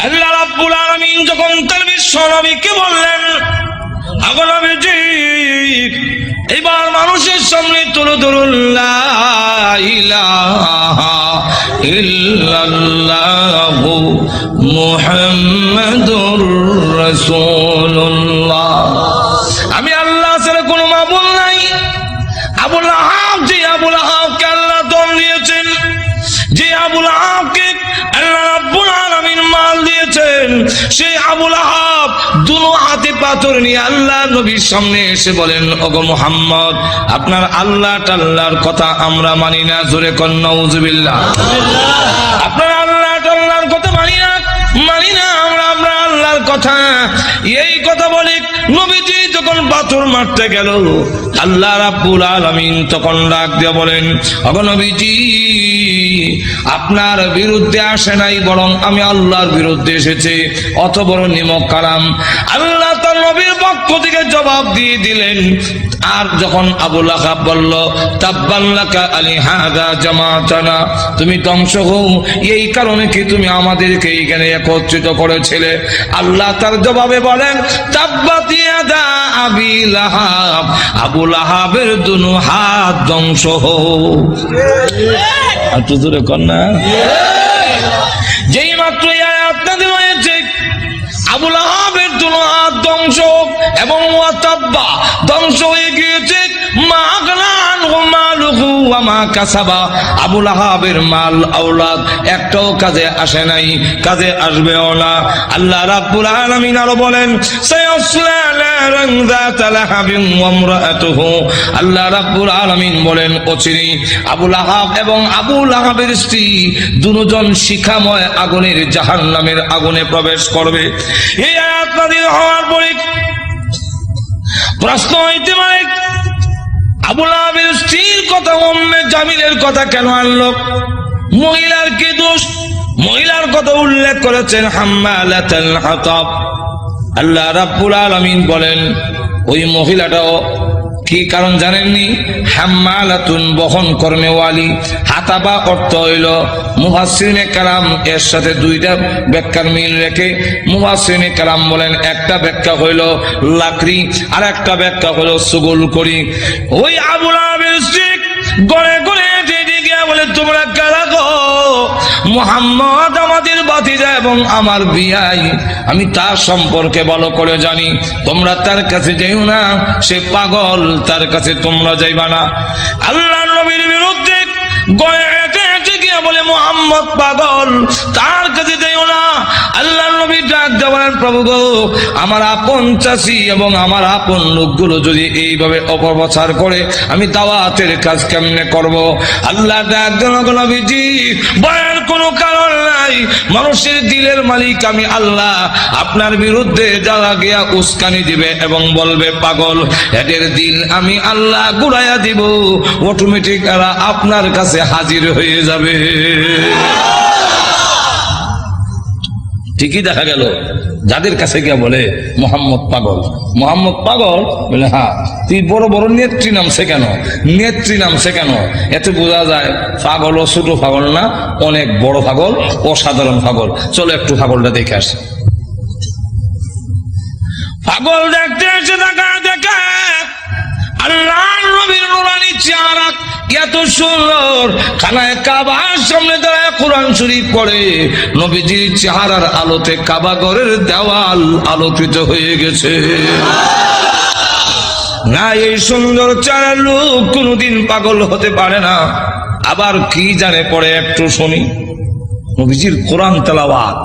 আল্লাহ রাব্বুল আলামিন যখন তার বিশ্ব নবীকে বললেন, আগো নবীজি এবার মানুষের সামনে তুলে ধরুন লা ইলাহা ইল্লাল্লাহু মুহাম্মাদুর রাসূলুল্লাহ। আমি আল্লাহ ছাড়া কোনো মাবুদ নাই। আবু লাহাব, যে আবু লাহাবকে আল্লাহ দম দিয়েছেন, যে আবু লাহাবকে আল্লাহ রাব্বুল আলামিন মাল দিয়েছেন, সেই আবু লাহাব দুনো হাতে পাথর নিয়ে আল্লাহ নবীর সামনে এসে বলেন, ওগো মুহাম্মদ, আপনার আল্লাহ টাল্লাহর কথা আমরা মানি না। জোরে কোন নাউজুবিল্লাহ। আপনার আল্লাহ টাল্লাহর কথা মানি না আমরা আল্লাহর কথা। এই কথা বলে নবীজি যখন পাথর মারতে গেল, আল্লাহ রাব্বুল আলামিন তখন ডাক দিয়ে বলেন, ওগো নবীজি, আপনার বিরুদ্ধে আসে নাই, বরং আমি আল্লাহর বিরুদ্ধে এসেছে। অত বড় নিমক কালাম আল্লাহ তার নবীর পক্ষ থেকে জবাব দিয়ে দিলেন। আর যখন আবু লাহাব বলল, তাব্বান লাকা আলিহাযা জামাতানা, তুমি ধ্বংস হও, এই কারণে কি তুমি আমাদেরকে এখানে একত্রিত করেছিলে? আল্লাহ তার জবাবে বলেন, তাব্বাত ইয়াদা আবি লাহাব, আবু লাহাবের দুনো হাত ধ্বংস হোক। আর তো জোরে কর না। যেই মাত্র এই আয়াত নাযিল হয়েছে, আবু লাহাবের দুনো হাত ধ্বংস এবং ওয়াতাব্বা ধ্বংস হয়ে গিয়েছে। মা আগনা আনহু মালুহু ওয়া মা কাসাবা, আবু লাহাবের মাল আওলাদ একটাও কাজে আসে নাই, কাজে আসবেও না। আল্লাহ রাব্বুল আলামিন আরো বলেন, সায়াসলা নারান যাতা লাহাবিন ওয়া ইমরাআতুহু, আল্লাহ রাব্বুল আলামিন বলেন, অচিরে আবু লাহাব এবং আবু লাহাবের স্ত্রী দুজন শিখাময় আগুনের জাহান্নামের আগুনে প্রবেশ করবে। এই আয়াত নাযিল হওয়ার পরে প্রশ্ন হইতে পারে, আবু লাহাবের স্ত্রীর কথা উম্মে জামিলের কথা কেন আনলো? মহিলার কি দোষ? মহিলার কথা উল্লেখ করেছেন হাম্মালাতুল হাতাব। আল্লাহ রাব্বুল আলামিন বলেন, ওই মহিলাটাও কি কারণ জানেননি? হাম্মালাতুন, বহন কর্মেওয়ালি। হাতাবা অর্থ হইল, মুফাসসিরিনে কালাম এর সাথে দুইটা ব্যাখ্যার মিল রেখে মুফাসসিরিনে কালাম বলেন, একটা ব্যাখ্যা হইল লাকড়ি, আর একটা ব্যাখ্যা হইল সুগুল করি। ওই আবু লাহাবের স্ত্রী গড়ে গড়ে গিয়ে বলে, তোমরা কারা গো? মুহাম্মদ আমাদের ভাতিজা এবং আমার বিয়াই, আমি তার সম্পর্কে ভালো করে জানি, তোমরা তার কাছে যাইও না, সে পাগল, তার কাছে তোমরা যাইবা না। আল্লাহ নবীর বিরুদ্ধে গড়ে গিয়ে বলে, মুহাম্মদ পাগল, তার কাছে যাইও না। আল্লাহ নবী ডাক দেওয়ার, প্রভু গো, আমার আপন চাষি এবং আমার আপন লোকগুলো যদি এইভাবে অপপ্রচার করে, আমি দাওয়াতের কাজ কেমনে করব? আল্লাহ ডাক দেওয়া, নবীজি ভয়ের কোনো কারণ নাই, মানুষের দিলের মালিক আমি আল্লাহ। আপনার বিরুদ্ধে যারা গিয়া উস্কানি দিবে এবং বলবে পাগল, এদের দিল আমি আল্লাহ ঘুরাইয়া দিব, অটোমেটিক এরা আপনার কাছে হাজির হয়ে যাবে। ঠিকই দেখা গেল, যাদের কাছে গিয়া বলে মোহাম্মদ পাগল, মোহাম্মদ পাগল, বলে হ্যাঁ, তুই বড় বড় নেত্রী নামছে কেন? নেত্রী নামছে কেন? এতে বোঝা যায় পাগল ও ছোট পাগল না, অনেক বড় পাগল, অসাধারণ পাগল। চলো একটু পাগলটা দেখে আসি। পাগল দেখতে এসে দেখা আল্লাহ নবীর নুরানি চেহারা এত সুন্দর, খানায় কাবার সামনে দাঁড়ায় কোরআন শরীফ পড়ে, নবীজির চেহারার আলোতে কাবা ঘরের দেওয়াল আলোকিত হয়ে গেছে। না, এই সুন্দর চেহারার লোক কোনদিন পাগল হতে পারে না। আবার কি জানে পড়ে, একটু শুনি। নবীজির কোরআন তেলাওয়াত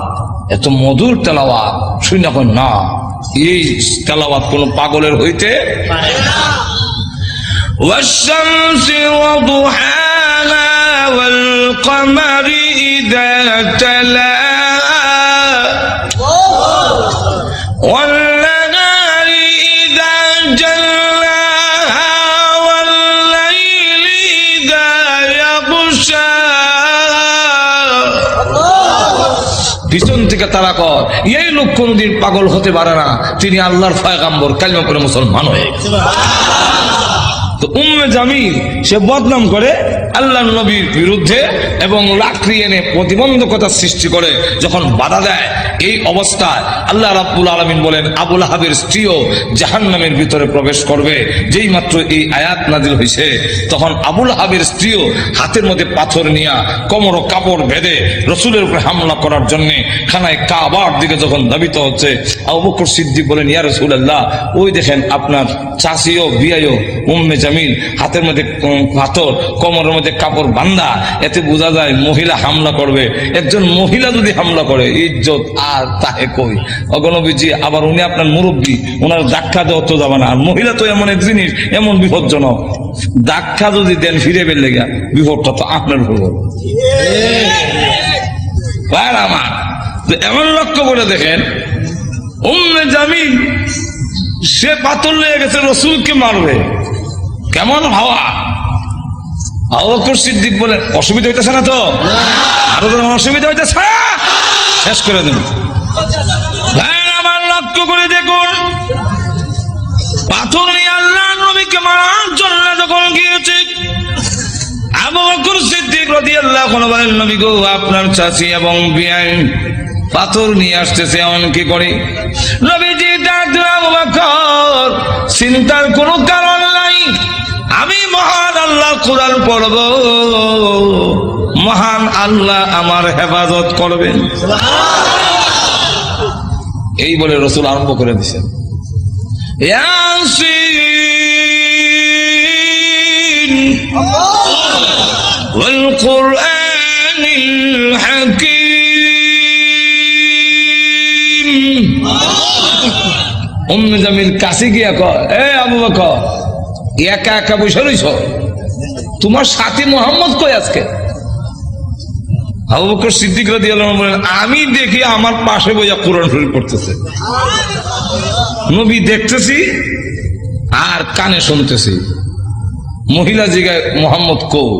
এত মধুর তেলাওয়াত, শুনি না না, এই তেলাওয়াত কোন পাগলের হইতে পারে না। والشمس وضحاها والقمر إذا تلاها والنهار إذا جلاها والليل إذا يغشاها। পিছন থেকে তারা কর, এই লোক কোনদিন পাগল হতে পারে না, তিনি আল্লাহর পয়গম্বর, কালিমা পড়ে মুসলমান হয়ে গেছে। তো উম্মে জামিল সে বদনাম করে আল্লাহর নবীর বিরুদ্ধে এবং লাকড়ি এনে প্রতিবন্ধকতা সৃষ্টি করে যখন বাধা দেয়, এই অবস্থায় আল্লাহ রাব্বুল আলামিন বলেন আবু লাহাবের স্ত্রীও জাহান্নামের ভিতরে প্রবেশ করবে। যেই মাত্র এই আয়াত নাজিল হয়েছে তখন আবু লাহাবের স্ত্রীও হাতের মধ্যে পাথর নিয়ে কোমর ও কাপড় বেঁধে রাসূলের উপরে হামলা করার জন্য খানায় কাবার দিকে যখন ধাবিত হচ্ছে, আবু বকর সিদ্দিক বলেন ইয়া রাসূলুল্লাহ, ওই দেখেন আপনার চাচিও বিয়াইও উম্মে জামিল হাতের মধ্যে পাথর, কোমরের মধ্যে কাপড় বান্ধা, এতে বোঝা যায় মহিলা হামলা করবে। একজন মহিলা যদি হামলা করে ইজ্জত আর তাহে কই অগণবীজি। আবার উনি আপনার মুরব্বী, ওনার ধাক্কা দেওয়া তো যাবে না। আর মহিলা তো এমন এক জিনিস, এমন বিপজ্জনক, ধাক্কা যদি দেন ফিরে বেলে গা বিপদটা তো আপনার হল। আমার এমন লক্ষ্য করে দেখেন, উম্মে জামিল সে পাথর লেগে গেছে রাসূলকে মারবে, কেমন হাওয়া। আবু বকর সিদ্দিক বলেন অসুবিধা হইতেছে না তো? আরো তো অসুবিধা হইতেছে, শেষ করে দেন। আমার লক্ষ্য করে দেখুন, পাথর নিয়ে আল্লাহর নবীকে মারার জন্য যখন গিয়েছে, আবু বকর সিদ্দিক রাদিয়াল্লাহু আনহু বলেন নবী গো, আপনার চাচি এবং বিয়াই পাথর নিয়ে আসতেছে, এমন কি করি? নবীজি ডাক দিলেন আবু বকর, চিন্তার কোনো কারণ নাই, আমি মহান আল্লাহ কুরআন পড়ব, মহান আল্লাহ আমার হেফাজত করবেন। এই বলে রাসূল আরম্ভ করে দিয়েছেন ইয়াসিন ওয়াল কুরআনিল হাকীম। উম্মে জামিল কাছে গিয়া কয়, এ আবু বকর, একা একা বসে রইছ, তোমার সাথী মোহাম্মদ কই আজকে? আবু বকর সিদ্দিক রাদিয়াল্লাহু আনহু বলেন আমি দেখি আমার পাশে বইয়া কোরআন শরীফ পড়তেছে, নবী দেখতেছি আর কানে শুনতেছি। মহিলা জিগায় মোহাম্মদ কই?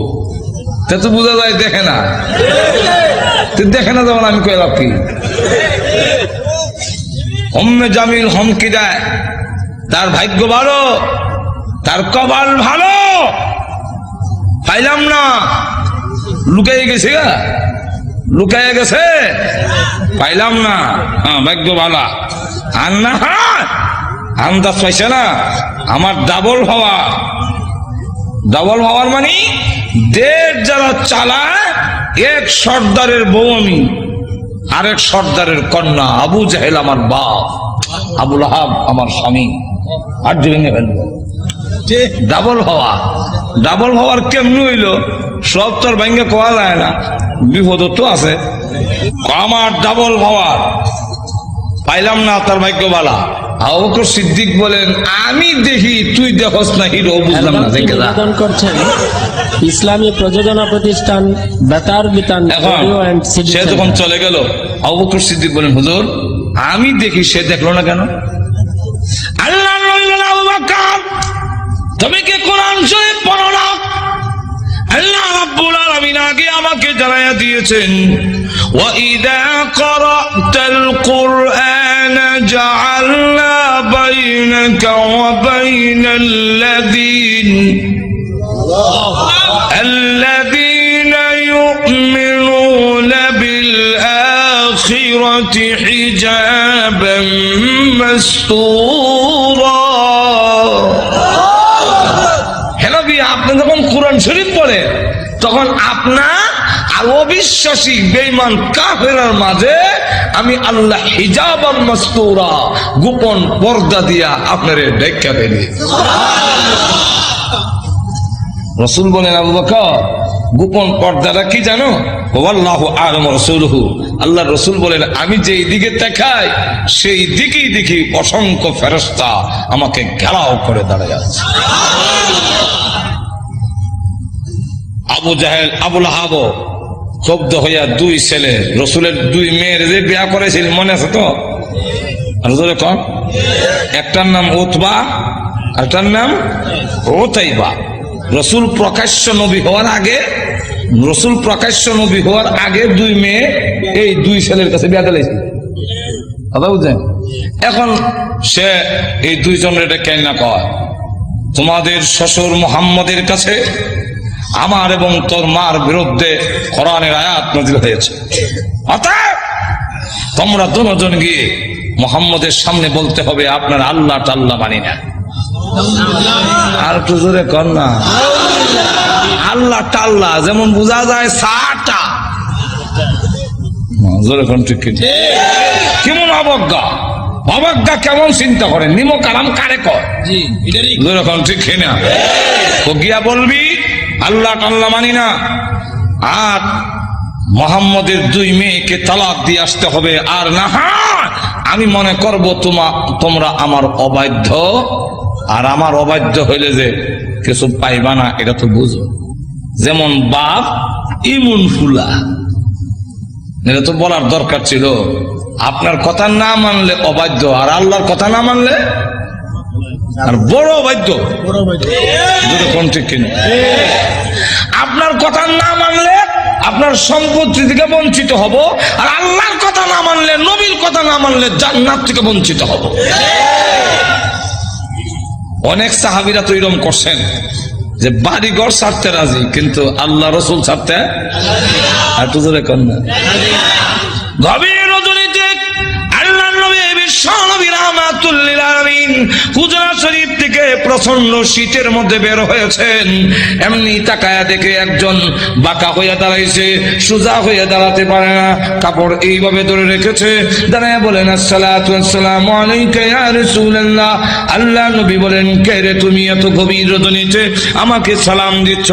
তা তো বোঝা যায় দেখে না, দেখে না যেমন আমি কইলাম কি। উম্মে জামিল হুমকি দেয়, তার ভাগ্য ভালো, তার কপাল ভালো, পাইলাম না, লুকাই গেছে গা, লুকাই গেছে, পাইলাম না। হ্যাঁ ভাগ্য ভালো, আর না আন্দাজ পাইছে না আমার ডাবল হওয়া। ডাবল হওয়ার মানে দেশ যারা চালায়, এক সর্দারের বউ আমি, আরেক সর্দারের কন্যা। আবু জাহেল আমার বাপ, আবু লাহাব আমার স্বামী, আর ভেঙে ফেলবো। ডাবল হওয়া, ডাবল হওয়ার কেমনি হইল? সব তোর ভেঙে কোয়া যায় না, বিপদ তো আছে। আমার ডাবল হওয়ার পাইলাম না, তার ভাগ্য বালা। আবু বকর সিদ্দিক বলেন আমি দেখি তুই দেখস না, হিরো বুঝলাম না। প্রযোজনা করছেন ইসলামী প্রযোজনা প্রতিষ্ঠান বেতার বিতান। সে যখন চলে গেল, আবু বকর সিদ্দিক বলেন হুজুর আমি দেখি, সে দেখলো না কেন? আল্লাহ আবু বকর তুমি কি কোরআন শরীফ পড়ো না? আল্লাহ রাব্বুল আলামিন আগে আমাকে জানায়া দিয়েছেন, ওয়া ইযা ক্বারাতাল কুরআনা জাআলনা বাইনাকা ওয়া বাইনাল্লাযীনা ইউমিনুনা বিল আখিরাতি হিজাবান মাসতুরা। আপনি যখন কোরআন শরীফ পড়ে তখন আপনার আর অবিশ্বাসী বেঈমান কাফেরের মাঝে আমি আল্লাহ হিজাবান মাসতুরা, গোপন পর্দা দিয়া আপনারে ঢাকা ফেলি। রাসূল বলেন আবু বকর গোপন পর্দাটা কি জানো? ওয়াল্লাহু আ'লামু রাসূলুহু, আল্লাহর রাসূল বলেন আমি যেই দিকে তাকাই সেই দিকেই দেখি অসংখ্য ফেরেশতা আমাকে ঘেরাও করে দাঁড়ায় আছে। আবু জাহেল আবু লাহাব ক্ষুব্ধ হইয়া দুই ছেলে রসুলের দুই মেয়ের যে বিয়া করেছিল মনে আছে তো? একটার নাম উতবা, একটার নাম উতাইবা। রসুল প্রকাশ্য নবী হওয়ার আগে, রসুল প্রকাশ্য নবী হওয়ার আগে দুই মেয়ে এই দুই ছেলের কাছে বিয়া দিয়েছিল। কথা বুঝছেন? এখন সে এই দুইজনের এটা কেন কয়, তোমাদের শ্বশুর মুহাম্মদের কাছে আমার এবং তোর মার বিরুদ্ধে কোরআনের আয়াত নাযিল হয়েছে, অতএব তোমরা দুজন গিয়ে মুহাম্মদের সামনে বলতে হবে আপনার আল্লাহ টাল্লাহ মানি না। আর একটু জোরে কর না, আল্লাহ টাল্লাহ যেমন বোঝা যায় সাটা, জোরে কোন ঠিক কি? কেমন অবজ্ঞা, অবজ্ঞা কেমন চিন্তা করেন, নিমক আরাম কারে কর, জোরে কোন ঠিক না? ও গিয়া বলবি আল্লাহ টাল্লাহ মানি না, আর মুহাম্মদের 2 মেয়েকে তালাক দিয়ে আসতে হবে, আর না আমি মনে করব তোমরা আমার অবাধ্য, আর আমার অবাধ্য হইলে যে কিছু পাইবা না এটা তো বুঝো। যেমন বাপ ইমুন ফুলা, এটা তো বলার দরকার ছিল। আপনার কথা না মানলে অবাধ্য, আর আল্লাহর কথা না মানলে আর বড় অবাধ্য, কোন ঠিক কিনা? আপনার কথা না মানলে আপনার সম্পত্তি থেকে বঞ্চিত হব, আর আল্লাহর কথা না মানলে, নবীর কথা না মানলে জান্নাত থেকে বঞ্চিত হব। অনেক সাহাবীরা তো এরকম করছেন যে বাড়ি ঘর ছাড়তে রাজি, কিন্তু আল্লাহ রসুল ছাড়তে আর তো জোরে কর না। গভীর রজনীতে আল্লাহ নবী বিশ্ব নবী রাহমাতুল লিল আলামিন হুজরা শরীফ থেকে প্রচন্ড শীতের মধ্যে বের হয়েছেন। এমনি তাকায়া দেখে একজন বাঁকা হইয়া দাঁড়াইছে, সোজা হইয়া দাঁড়াতে পারে না, কাপড় এইভাবে ধরে রেখেছে। দাঁড়ায় বলেন আসসালাতু ওয়াসসালামু আলাইকা ইয়া রাসূলুল্লাহ। আল্লাহ নবী বলেন, কে রে তুমি এত গভীর রজনীতে আমাকে সালাম দিচ্ছ?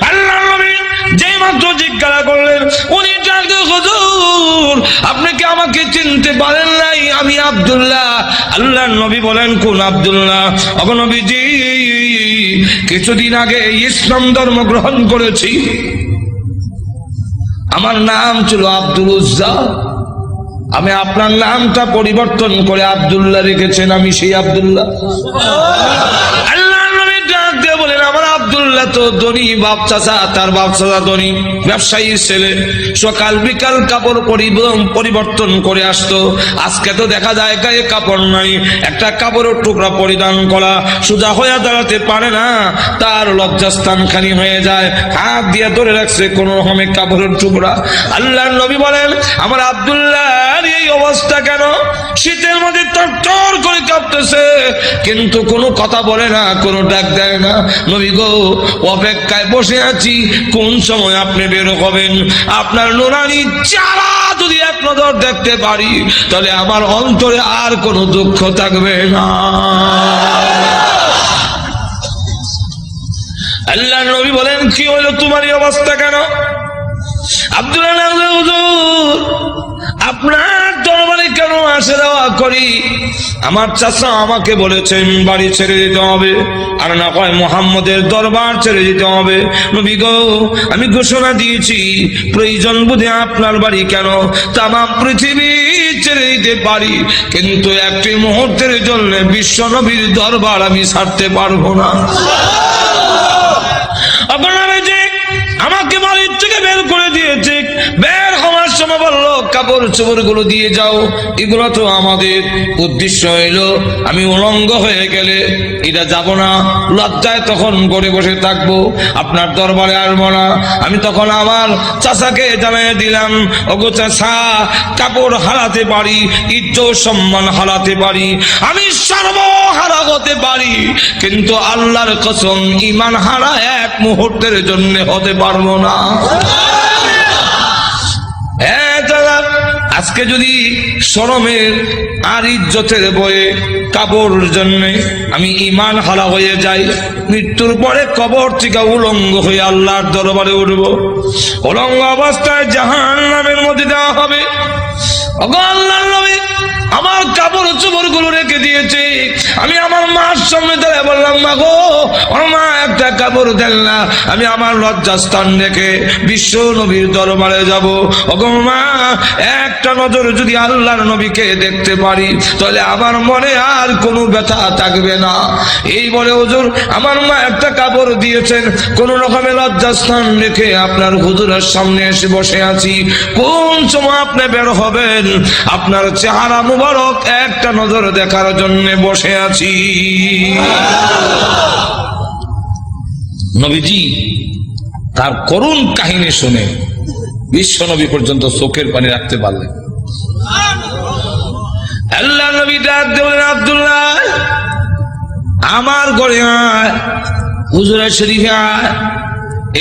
আল্লাহ নবী যেই মাত্র জিজ্ঞাসা করলেন, উনি ডাকতে, হুজুর আপনি কি আমাকে চিনতে পারেন নাই? আমি আব্দুল্লাহ। আল্লাহ নবী বলেন, কোন আব্দুল্লাহ? ওগো নবীজি, কিছুদিন আগে ইসলাম ধর্ম গ্রহণ করেছি, আমার নাম ছিল আব্দুল উজ্জা, আমি আপনার নামটা পরিবর্তন করে আব্দুল্লাহ রেখেছেন, আমি সেই আব্দুল্লাহ। আল্লাহ নবী ডাক দিয়ে বলেন, আমার আব্দুল্লাহ তো ধনী বাপ চাচা, তার বাপ চাচা ধনী ব্যবসায়ীর ছেলে, সকাল বিকাল কাপড় পরিবর্তন করে আসতো। আজকে তো দেখা যায় গায়ে কাপড় নাই, একটা কাপড়ের টুকরা পরিধান করা, সোজা হয়ে দাঁড়াতে পারে না, তার লজ্জাস্থান খানি হয়ে যায়, হাত দিয়ে ধরে রাখছে কোন রকমে কাপড়ের টুকরা। আল্লাহ নবী বলেন, আমার আব্দুল্লাহর এই অবস্থা কেন? শীতের মধ্যে টর করে কাঁপতেছে, কিন্তু কোনো কথা বলে না, কোনো ডাক দেয় না। নবী গো, অপেক্ষায় বসে আছি, কোন সময় আপনি বের হবেন? আপনার নুরানি চারা যদি এক নজর দেখতে পারি, তাহলে আমার অন্তরে আর কোনো দুঃখ থাকবে না। আল্লাহ নবী বলেন, কি হলো তোমার এই অবস্থা কেন? আব্দুল্লাহ, হুজুর আপনার দরবারে কেন আসা যাওয়া করি? আমার চাচা আমাকে বলেছেন বাড়ি ছেড়ে দিতে হবে, আর না হয় মুহাম্মদের দরবার ছেড়ে দিতে হবে। নবী গো, আমি ঘোষণা দিয়েছি, প্রয়োজন বুঝে আপনার বাড়ি কেন তাম পৃথিবী ছেড়ে দিতে পারি, কিন্তু একটি মুহূর্তের জন্য বিশ্ব নবীর দরবার আমি ছাড়তে পারবো না। আপনারা যে আমাকে বাড়ির থেকে বের করে দিয়েছে, বের হওয়ার সময় বললো কাপড় চোপড় গুলো দিয়ে যাও, এগুলো তো আমাদের। উদ্দেশ্য হইলো আমি উলঙ্গ হয়ে গেলে এটা যাব না, লজ্জায় তখন করে বসে থাকবো, আপনার দরবারে আসবো না। আমি তখন আমার চাচাকে জানিয়ে দিলাম, ওগো চাচা, কাপড় হারাতে পারি, ইজ্জত সম্মান হারাতে পারি, আমি সর্বহারা হতে পারি, কিন্তু আল্লাহর কসম ঈমান হারা এক মুহূর্তের জন্য হতে পারবো না। আজকে যদি শরমের আর ইজ্জতের বয়ে কাপড়ের জন্য আমি ঈমান হারা হয়ে যাই, মৃত্যুর পরে কবর থেকে উলঙ্গ হয়ে আল্লাহর দরবারে উঠব, উলঙ্গ অবস্থায় জাহান্নামের মধ্যে দেওয়া হবে। ওগো আল্লাহর নবী, আমার কাপড় চোপড় গুলো রেখে দিয়েছে, আমি আমার মার সামনে দাঁড়িয়ে বললাম, মা গো, ও মা, একটা কাপড় দেন না, আমি আমার লজ্জাস্থান রেখে বিশ্ব নবীর দরবারে যাব। ওগো মা, একটা নজর যদি আল্লাহর নবীকে দেখতে পারি, তাহলে আমার মনে আর কোনো ব্যথা থাকবে না। এই বলে হুজুর আমার মা একটা কাপড় দিয়েছেন, কোন রকমের লজ্জাস্থান রেখে আপনার হুজুরের সামনে এসে বসে আছি। কোন সময় আপনি বের হবেন, আপনার চেহারা মুবারক একটা নজর দেখার জন্য বসে আছি। তার করুণ কাহিনী শুনে বিশ্ব নবী পর্যন্ত চোখের পানি রাখতে পারলেন। আল্লাহ নবী ডাক দেবেন, আব্দুল্লাহ আমার ঘরে আয়, হুজুরা শরীফে আয়,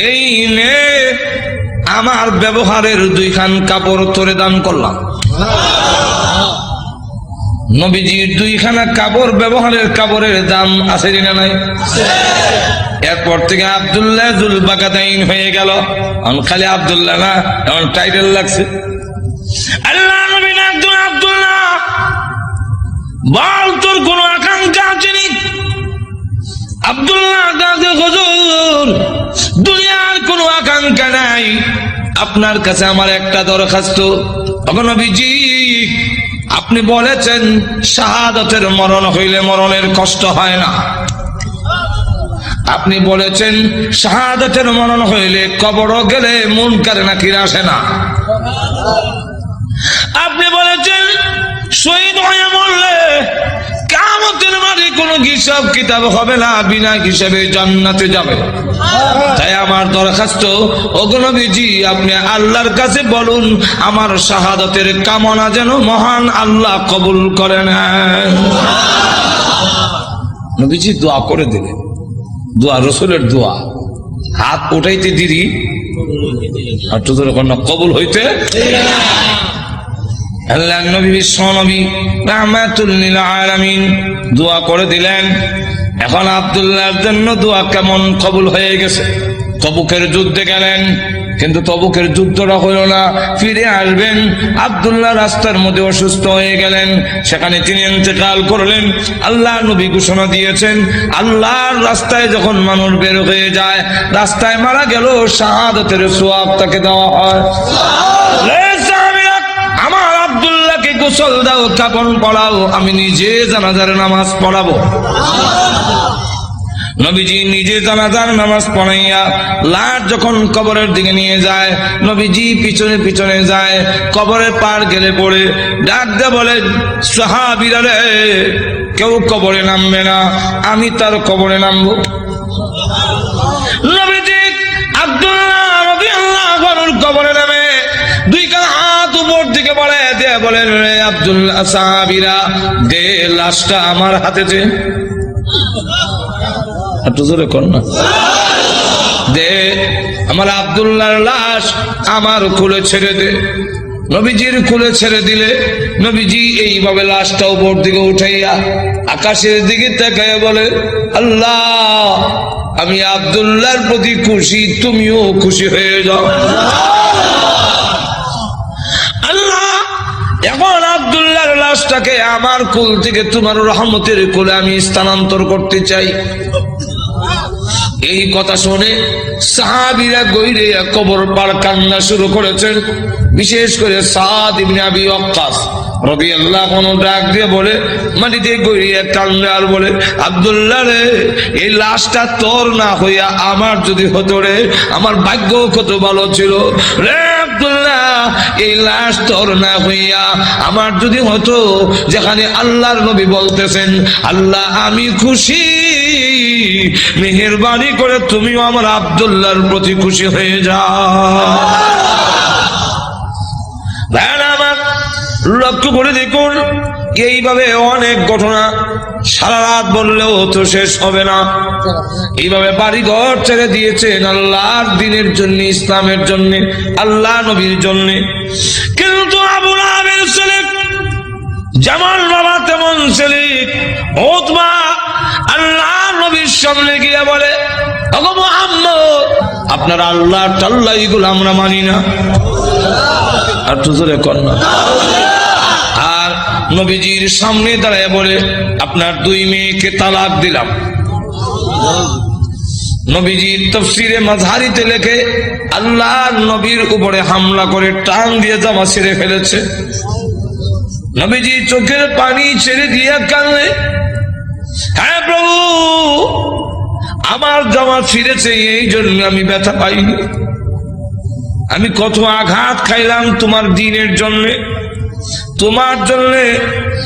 এই নে আমার ব্যবহারের 2 খান কাপড় তোরে দান করলাম। নবীজির 2 খানা কাপড়, ব্যবহারের কাপড়ের দাম আছে না নাই? এরপর থেকে আব্দুল্লাহ জুলবাকাতাইন হয়ে গেল। এখন খালি আব্দুল্লাহ না, এখন টাইটেল লাগছে। আল্লাহ নবী আব্দুল্লাহ বল, তোর কোন আকাঙ্ক্ষা আছে নি? আব্দুল্লাহ দাদা, হুজুর দুনিয়ার কোনো আকাঙ্ক্ষা নাই, আপনার কাছে আমার একটা দরখাস্ত। নবীজি আপনি বলেছেন শাহাদাতের মরণ হইলে মরণের কষ্ট হয় না। আপনি বলেছেন শাহাদাতের মরণ হইলে কবর গেলে মুনকার নাকির আসে না। আপনি বলেছেন শহীদ হয়ে মরলে কিয়ামতের মাঠে কোনো হিসাব কিতাব হবে না, বিনা হিসাবে জান্নাতে যাবে। তাই আমার দরখাস্ত, ওগো নবীজি আপনি আল্লাহর কাছে বলুন আমার শাহাদাতের কামনা যেন মহান আল্লাহ কবুল করে নেন। নবীজি দোয়া করে দিলেন, দোয়া রসুলের দোয়া, হাত উঠাইতে দিদি আর তো কবুল হইতে। আল্লাহ নবী বিশ্ব নবী রাহমাতুল লিল আলামিন দোয়া করে দিলেন। এখন আব্দুল্লাহর জন্য দোয়া কেমন কবুল হয়ে গেছে। তবুকের যুদ্ধে গেলেন, কিন্তু তবুকের যুদ্ধটা হলো না, ফিরে আসবেন। আব্দুল্লাহ রাস্তার মধ্যে অসুস্থ হয়ে গেলেন, সেখানে তিনি ইন্তেকাল করলেন। আল্লাহ নবী ঘোষণা দিয়েছেন আল্লাহর রাস্তায় যখন মানুষ বের হয়ে যায়, রাস্তায় মারা গেল শাহাদাতের সওয়াব তাকে দেওয়া হয়। আমার আব্দুল্লাহকে গোসল দাও, কাফন পরাও, আমি নিজে জানাজার নামাজ পড়াবো। নবীজি নিজে জানাজার নামাজ পড়াইয়া লাশ যখন কবরের দিকে নিয়ে যায়, নবীজি পিছনে পিছনে যায়। কবরের পার গেলে পড়ে ডাক দিয়ে বলে, সাহাবীরা রে, কেউ কবরে নামবে না, আমি তার কবরে নামবো। নবীজি আব্দুল্লাহ রাদিয়াল্লাহু আনহুর কবরে নামে 2 কান হাত উপর দিকে বলে দিয়ে বলেন, রে আব্দুল্লাহ, সাহাবীরা দে লাশটা আমার হাতে দে। দে আমার আব্দুল্লাহর লাশ আমার কোলে ছেড়ে দে। নবীজির কোলে ছেড়ে দিলে নবীজি এইভাবে লাশটা উপর দিকে উঠাইয়া আকাশের দিকে তাকাইয়া বলে, আল্লাহ আমি আব্দুল্লাহর প্রতি খুশি, তুমিও খুশি হয়ে যাও। আল্লাহ এখন আব্দুল্লাহর লাশটাকে আমার কোল থেকে তোমার রহমতের কোলে আমি স্থানান্তর করতে চাই। এই কথা শুনে সাহাবীরা গইরে কবর পার কান্না শুরু করেছেন। বিশেষ করে সাদ ইবনে আবি ওয়াক্কাস রাদিয়াল্লাহু আনহু ডাক দিয়ে বলে, মাটিতে গইরে কান্না আর বলে, আব্দুল্লাহ রে, এই লাশটা তোর না হইয়া আমার যদি হতো রে, আমার ভাগ্য কত ভালো ছিল রে আব্দুল্লাহ। এই লাশ তোর না হইয়া আমার যদি হতো, যেখানে আল্লাহর নবী বলতেছেন আল্লাহ আমি খুশি, মেহেরবানি করে তুমিও আমার আব্দুল্লাহর প্রতি খুশি হয়ে যাও। লক্ষ্য করে দেখুন, এইভাবে অনেক ঘটনা সারা রাত বললেও তো শেষ হবে না। এইভাবে বাড়ি ঘর ছেড়ে দিয়েছেন আল্লাহর দ্বীনের জন্য, ইসলামের জন্য, আল্লাহ নবীর জন্য। কিন্তু আবু লাহাবের ছেলে যেমন বাবা তেমন ছেলে উতবা আল্লাহ নবীর সামনে গিয়ে বলে, ওগো মুহাম্মদ, আপনার আল্লাহ টাল্লাহ এগুলো আমরা মানি না। আর তো জোরে কর না। আর নবীজির সামনে দাঁড়ায় বলে, আপনার 2 মেয়েকে তালাক দিলাম। নবীজির তাফসীরে মাযহারিতে লেখে, আল্লাহ নবীর উপরে হামলা করে টান দিয়ে জামা ছেড়ে ফেলেছে। নবীজি চোখের পানি ছেড়ে দিয়ে কাঁদলে, হ্যাঁ প্রভু, আমার জামা ছিঁড়েছে এই জন্য আমি ব্যথা পাইনি। আমি কত আঘাত খাইলাম তোমার দ্বীনের জন্যে, তোমার জন্যে,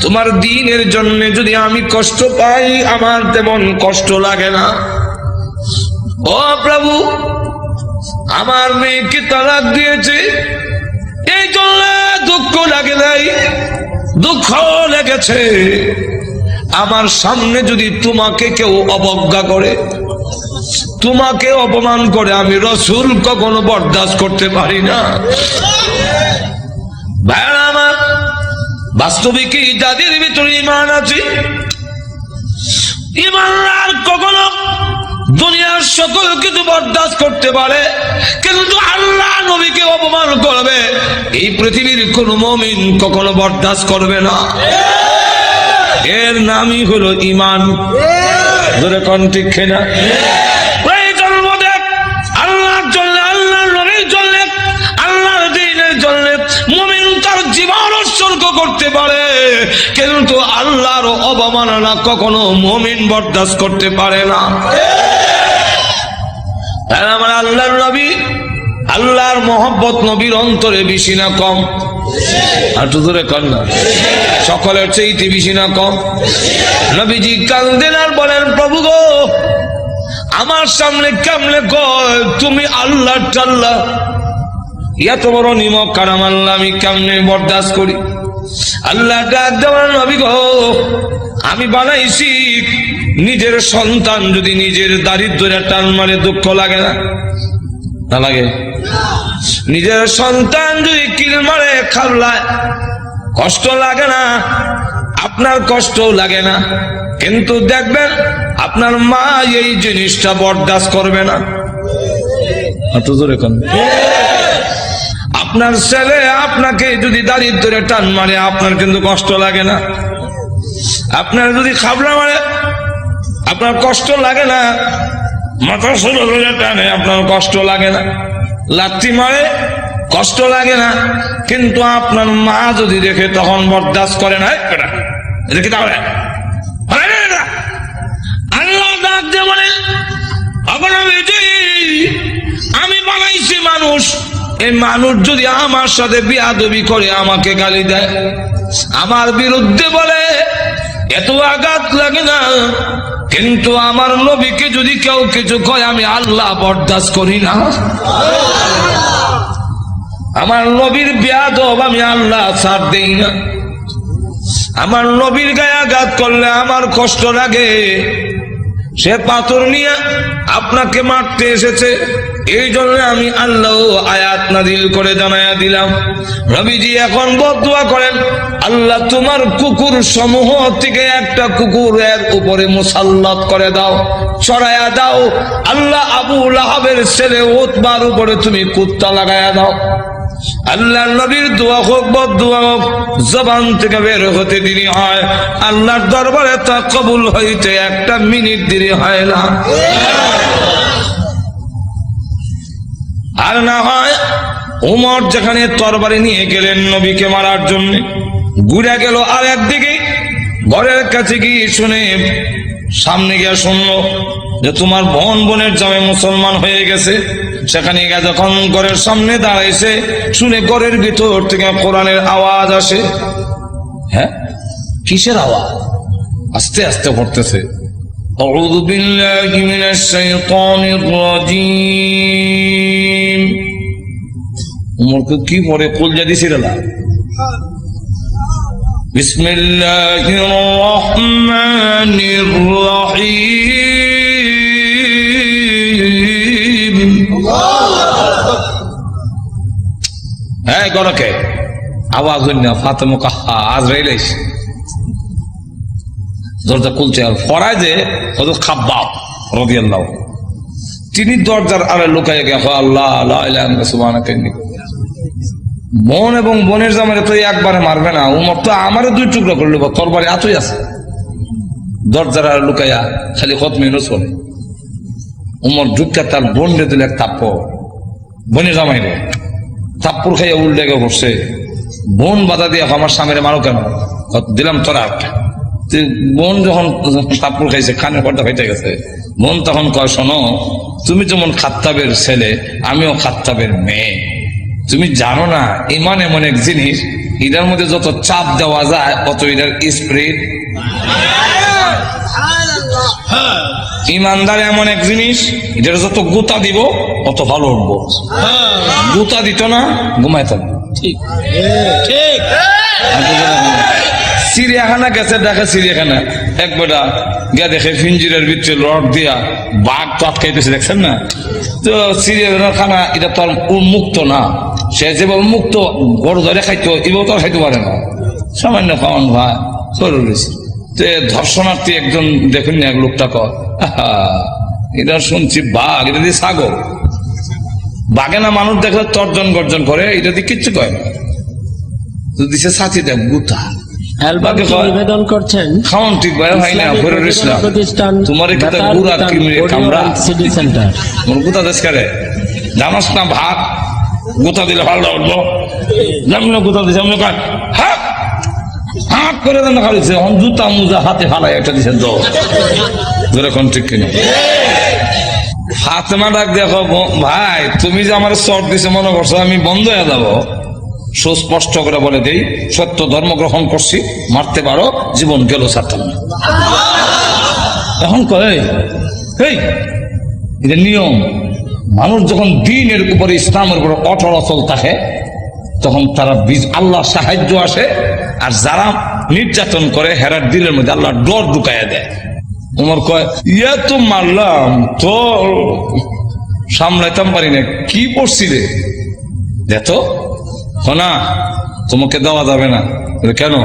তোমার দ্বীনের জন্যে যদি আমি কষ্ট পাই, আমার তেমন কষ্ট লাগে না। ও প্রভু, আমার মেয়েকে তালাক দিয়েছে, এই জন্য দুঃখ লাগে নাই, দুঃখ লেগেছে। আমার সামনে যদি তোমাকে কেউ অবজ্ঞা করে, তোমাকে অপমান করে, আমি রাসূল কখনো বরদাস্ত করতে পারি না। ভাইরা আমার, বাস্তবিকই যাদের ভিতরে ঈমান আছে, ঈমানদার কখনো দুনিয়ার সকল কিছু বরদাস্ত করতে পারে, কিন্তু আল্লাহ নবীকে অপমান করবে এই পৃথিবীর কোন মুমিন কখনো বরদাস্ত করবে না। এর নামই হলো ঈমান। জোরে কোন ঠিক কিনা? আল্লাহর জন্য, আল্লাহর নবীর জন্য, আল্লাহর দ্বীনের জন্য মুমিন তার জীবন উৎসর্গ করতে পারে, কিন্তু আল্লাহর অবমাননা কখনো মুমিন বরদাস্ত করতে পারে না। আমার আল্লাহর নবী, আল্লাহর মহব্বত নবীর অন্তরে বেশি না কম? আর তো ধরে কর না, সকলের চেয়ে বেশি না কম? নবীজি কান্দেন আর বলেন, প্রভু গো, আমার সামনে কেমনে কয় তুমি আল্লাহ টাল্লাহ, এত বড় নিমক কারাম আল্লাহ আমি কেমনে বরদাস্ত করি? আল্লাহ ডাক দেওয়ার, নবী গো, আমি বানাইছি নিজের সন্তান যদি নিজের দারিদ্র্যে টান মারে দুঃখ লাগে না? না লাগে? নিজের সন্তান যদি কিল মারে খাবলায় কষ্ট লাগে না? আপনার কষ্ট লাগে না, কিন্তু দেখবেন আপনার মা এই জিনিসটা বরদাস্ত করবে না। আপনার ছেলে আপনাকে যদি দারিদ্র্যে টান মারে, আপনার কিন্তু কষ্ট লাগে না? আপনার যদি খাবলা মারে, আপনার কষ্ট লাগে না? মাথা ষোলো টানে, আপনার কষ্ট লাগে না? লাথি মারে, কষ্ট লাগে না? কিন্তু আপনার মা যদি দেখে তখন বরদাস্ত করে না। দেখি তাহলে আল্লাহ ডাক দিয়ে বলে, আমি বানাইছি মানুষ, এই মানুষ যদি আমার সাথে বিয়াদবি করে, আমাকে গালি দেয়, আমার বিরুদ্ধে বলে, এত আঘাত লাগে না, কিন্তু আমার নবীকে যদি কেউ কিছু কয়, আমি আল্লাহ বরদাস্ত করি না। আমার নবীর বিয়াদব আমি আল্লাহ ছাড় দেই না। আমার নবীর গায়ে আঘাত করলে আমার কষ্ট লাগে। সে পাথর নিয়ে আপনাকে মারতে এসেছে, এই জন্য আমি আল্লাহ আয়াত নাযিল করে জানায়া দিলাম। নবীজি এখন বদদুয়া করেন, আল্লাহ তোমার কুকুর সমূহ থেকে একটা কুকুরের উপরে মুসাল্লাত করে দাও, ছড়ায়া দাও। আল্লাহ আবু লাহাবের ছেলে উতবার উপরে তুমি কুত্তা লাগায়া দাও। আল্লাহ নবীর দোয়া হোক বদদুয়া হোক, জবান থেকে বের হতে দেরি হয়, আল্লাহর দরবারে তা কবুল হইতে একটা মিনিট দেরি হয় না। আর না হয় উমর যেখানে তরবারি নিয়ে গেলেন নবীকে মারার জন্য, ঘুরে গেল আর একদিকে, ঘরের কাছে গিয়ে শুনে, সামনে গিয়ে শুনলো যে তোমার বোনের জামাই মুসলমান হয়ে গেছে। সেখানে গিয়ে যখন ঘরের সামনে দাঁড়াইছে, শুনে ঘরের ভিতর থেকে কোরআনের আওয়াজ আসে। হ্যাঁ, কিসের আওয়াজ? আস্তে আস্তে পড়তেছে, আউযু বিল্লাহি মিনাশ শাইতানির রাজীম। উমরকে কি পড়ে কলজা দিছিল না? বিসমিল্লাহির রহমানির রহিম। হ্যাঁ, গরকে আওয়াজ হইল না, ফাতেমা কাহা আজরাইল আইছে, দরজা খুলছে। আর ফরায় যে হযরত খাব্বাব রাদিয়াল্লাহু, তিনি দরজার আড়ে লুকাইয়া গিয়ে আল্লাহ লা ইলাহা ইল্লা সুবহানাকা ইন্নী। বোন এবং বোনের জামাইরে তো একবারে মারবে না, উমর তো আমারে দুই টুকরা করলো, তরবারি এতই আছে। দরজার আড়ে লুকাইয়া খালি খতমে নসল। উমর ঢুকা তার বোন রে দিল এক থাপ্পড়, বোনের জামাইরে থাপ্পড় খাইয়া উল্টে গিয়ে বসছে। বোন বাধা দিয়ে আমার স্বামীরে মারো কেন? দিলাম তোরা। বোন যখন থাপ্পড় খাইছে, খানের পর্দা হইতে গেছে, বোন তখন কয়, শোনো, তুমি যেমন খাত্তাবের ছেলে, আমিও খাত্তাবের মেয়ে। তুমি জানো না ঈমান এমন এক জিনিস, এটার মধ্যে যত চাপ দেওয়া যায় অত এটার স্প্রিড। ইমানদার এমন এক জিনিস, যেটা যত গুতা দিব অত ভালো উঠবো। গুতা দিত না, ঘুমায় থাকবো। ঠিক ঠিক। চিড়িয়াখানা গেছে, দেখে চিড়িয়াখানা এক বেটা গিয়া দেখে ফিঞ্জিরের ভিতরে রড দিয়া বাঘ তো আটকাইতেছে, দেখছেন না? তো চিড়িয়াখানা এটা তো আর উন্মুক্ত না, সে যে উন্মুক্ত গরু ধরে খাইতো, এবার তো খাইতে পারে না, সামান্য খাওয়ান ভাই সরু রয়েছে। তো ধর্ষণার্থী একজন দেখুন না, এক লোকটা কয় এটা শুনছি বাঘ, এটা দিয়ে ছাগল। বাঘে না মানুষ দেখলে তর্জন গর্জন করে, এটা দিয়ে কিচ্ছু কয় না। তো দিছে সাথী দেখ গুতা অ্যালবামটি নিবেদন করছেন খাওয়ান ঠিক ভাই হয় না ইসলামী ঘরে প্রযোজনা প্রতিষ্ঠান তোমার বেতার গুড়া বিতান কিমরে অডিও কামড়া অ্যান্ড সিডি সেন্টার। মোর গুতা দেশ করে জানাস না ভাত গুতা দিলে ভালো উঠবো, যেমন গুতা দিছে এমন কয় হাত হাত করে দেন খালিছে, এখন জুতা মুজা হাতে ফালাই একটা দিছে তো যেরকম ঠিক কিনা। ফাতেমা ডাক দেখো ভাই, তুমি যে আমার চট দিছে মনে করছো আমি বন্ধ হয়ে যাবো? সুস্পষ্ট করে বলে দেই, সত্য ধর্ম গ্রহণ করছি, মারতে পারো, জীবন গেল ছাড়তাম না। এখন কয় এই এটা নিয়ম, মানুষ যখন দিনের উপরে ইসলামের উপরে অটল অচল থাকে তখন তারা আল্লাহ সাহায্য আসে, আর যারা নির্যাতন করে হেরার দিলের মধ্যে আল্লাহ ডর ঢুকাইয়া দেয়। তোমার কয় ইয়া তো মারলাম তো সামলাইতাম পারি না, কি পড়ছি রে দেখো না, তোমাকে দেওয়া যাবে না। কেন?